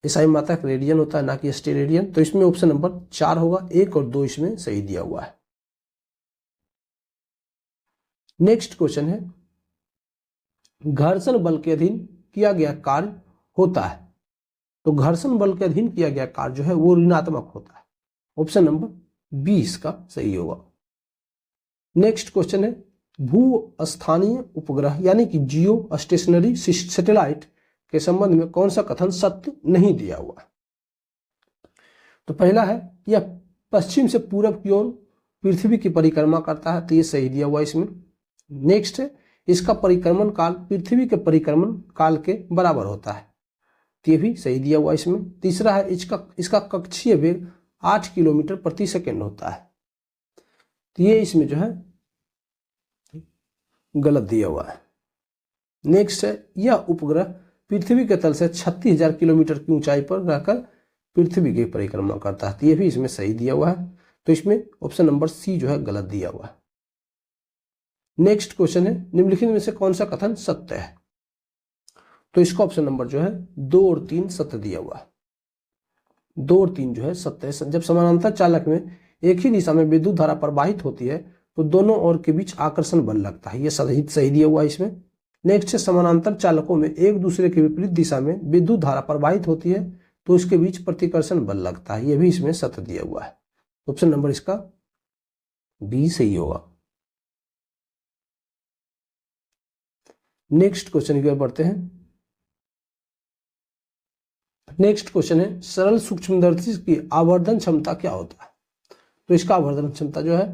एसआई मात्रक रेडियन होता है ना कि स्टेरेडियन। तो इसमें ऑप्शन नंबर 4 होगा। 1 और 2 इसमें सही दिया हुआ है। नेक्स्ट क्वेश्चन है, घर्षण बल के अधीन किया गया कार्य होता है। तो घर्षण बल के अधीन किया गया कार्य जो है वो ऋणात्मक होता है। ऑप्शन नंबर बी इसका सही होगा। नेक्स्ट क्वेश्चन है भू स्थानीय उपग्रह यानी कि जियो स्टेशनरी सैटेलाइट के संबंध में कौन सा कथन सत्य नहीं दिया हुआ। तो पहला है यह पश्चिम से पूरब की ओर पृथ्वी की परिक्रमा करता है, तो ये सही दिया हुआ इसमें। नेक्स्ट है इसका परिक्रमण काल पृथ्वी के परिक्रमण काल के बराबर होता है, तो ये भी सही दिया हुआ इसमें। तीसरा है इसका कक्षीय वेग 8 किलोमीटर प्रति सेकेंड होता है, तो ये इसमें जो है गलत दिया हुआ है। नेक्स्ट है यह उपग्रह पृथ्वी के तल से 36,000 किलोमीटर की ऊंचाई पर रहकर पृथ्वी की परिक्रमा करता है, तो ये भी इसमें सही दिया हुआ है। तो इसमें ऑप्शन नंबर सी जो है गलत दिया हुआ है। नेक्स्ट क्वेश्चन है निम्नलिखित में से कौन सा कथन सत्य है। तो इसका ऑप्शन नंबर जो है 2 और 3 सत्य दिया हुआ है। 2 और 3 जो है सत्य है। जब समानांतर चालक में एक ही दिशा में विद्युत धारा प्रवाहित होती है तो दोनों ओर के बीच आकर्षण बल लगता है, ये सही दिया हुआ है इसमें। नेक्स्ट है समानांतर चालकों में एक दूसरे के विपरीत दिशा में विद्युत धारा प्रवाहित होती है तो इसके बीच प्रतिकर्षण बल लगता है, ये भी इसमें सत्य दिया हुआ है। ऑप्शन नंबर इसका बी सही होगा। नेक्स्ट क्वेश्चन की ओर बढ़ते हैं। नेक्स्ट क्वेश्चन है सरल सूक्ष्मदर्शी की आवर्धन क्षमता क्या होता है। तो इसका आवर्धन क्षमता जो है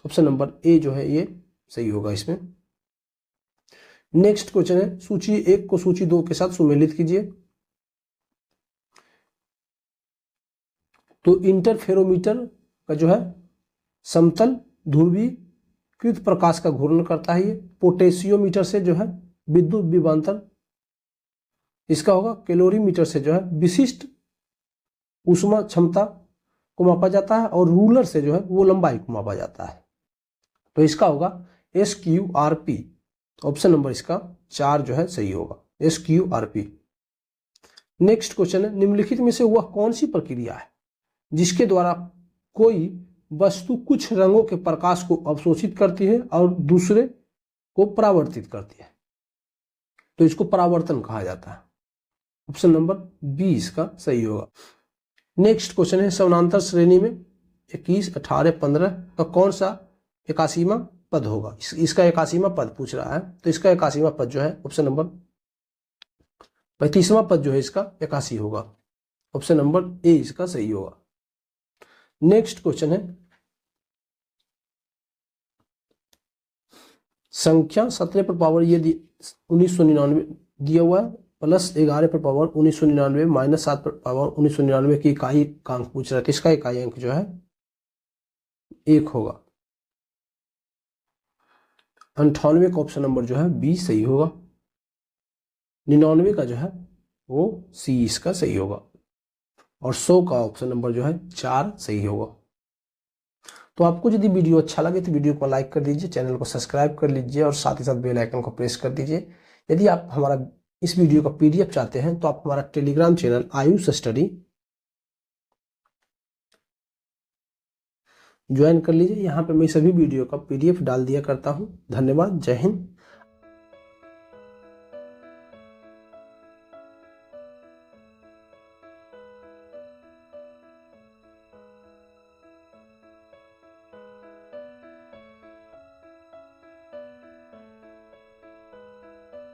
ऑप्शन नंबर ए जो है ये सही होगा इसमें। नेक्स्ट क्वेश्चन है सूची 1 को सूची 2 के साथ सुमेलित कीजिए। तो इंटरफेरोमीटर का जो है समतल ध्रुवीकृत प्रकाश का घूर्णन करता है। ये पोटेशियोमीटर से जो है विद्युत विभवांतर, इसका होगा कैलोरीमीटर से जो है विशिष्ट ऊष्मा क्षमता को मापा जाता है और रूलर से जो है वो लंबाई को मापा जाता है। तो इसका होगा SQRP। ऑप्शन नंबर इसका 4 जो है सही होगा SQRP। नेक्स्ट क्वेश्चन है निम्नलिखित में से वह कौन सी प्रक्रिया है जिसके द्वारा कोई वस्तु कुछ रंगों के प्रकाश को अवशोषित करती है और दूसरे को परावर्तित करती है। तो इसको परावर्तन कहा जाता है। ऑप्शन नंबर बी इसका सही होगा। नेक्स्ट क्वेश्चन है समानांतर श्रेणी में 21, 18, 15 का कौन सा 81वां पद होगा। इसका 81वां पद पूछ रहा है, तो इसका 81वां पद जो है ऑप्शन नंबर 35वां पद जो है इसका 81 होगा। ऑप्शन नंबर ए इसका सही होगा। नेक्स्ट क्वेश्चन है संख्या 17 पर पावर ये 1999 दिया हुआ है प्लस 11 पर पावर 1999 माइनस 7 पर पावर 1999 की इकाई का अंक पूछ रहा है, तो इसका इकाई अंक जो है 1 होगा। 98 का ऑप्शन नंबर जो है बी सही होगा। 99 का जो है वो सी इसका सही होगा और 100 का ऑप्शन नंबर जो है 4 सही होगा। तो आपको यदि वीडियो अच्छा लगे तो वीडियो को लाइक कर दीजिए, चैनल को सब्सक्राइब कर लीजिए और साथ ही साथ बेल आइकन को प्रेस कर दीजिए। यदि आप हमारा इस वीडियो का PDF चाहते हैं तो आप हमारा Telegram channel Ayush study join कर लीजिए। यहाँ पे मैं सभी वीडियो का PDF डाल दिया करता हूँ। धन्यवाद, जय हिंद।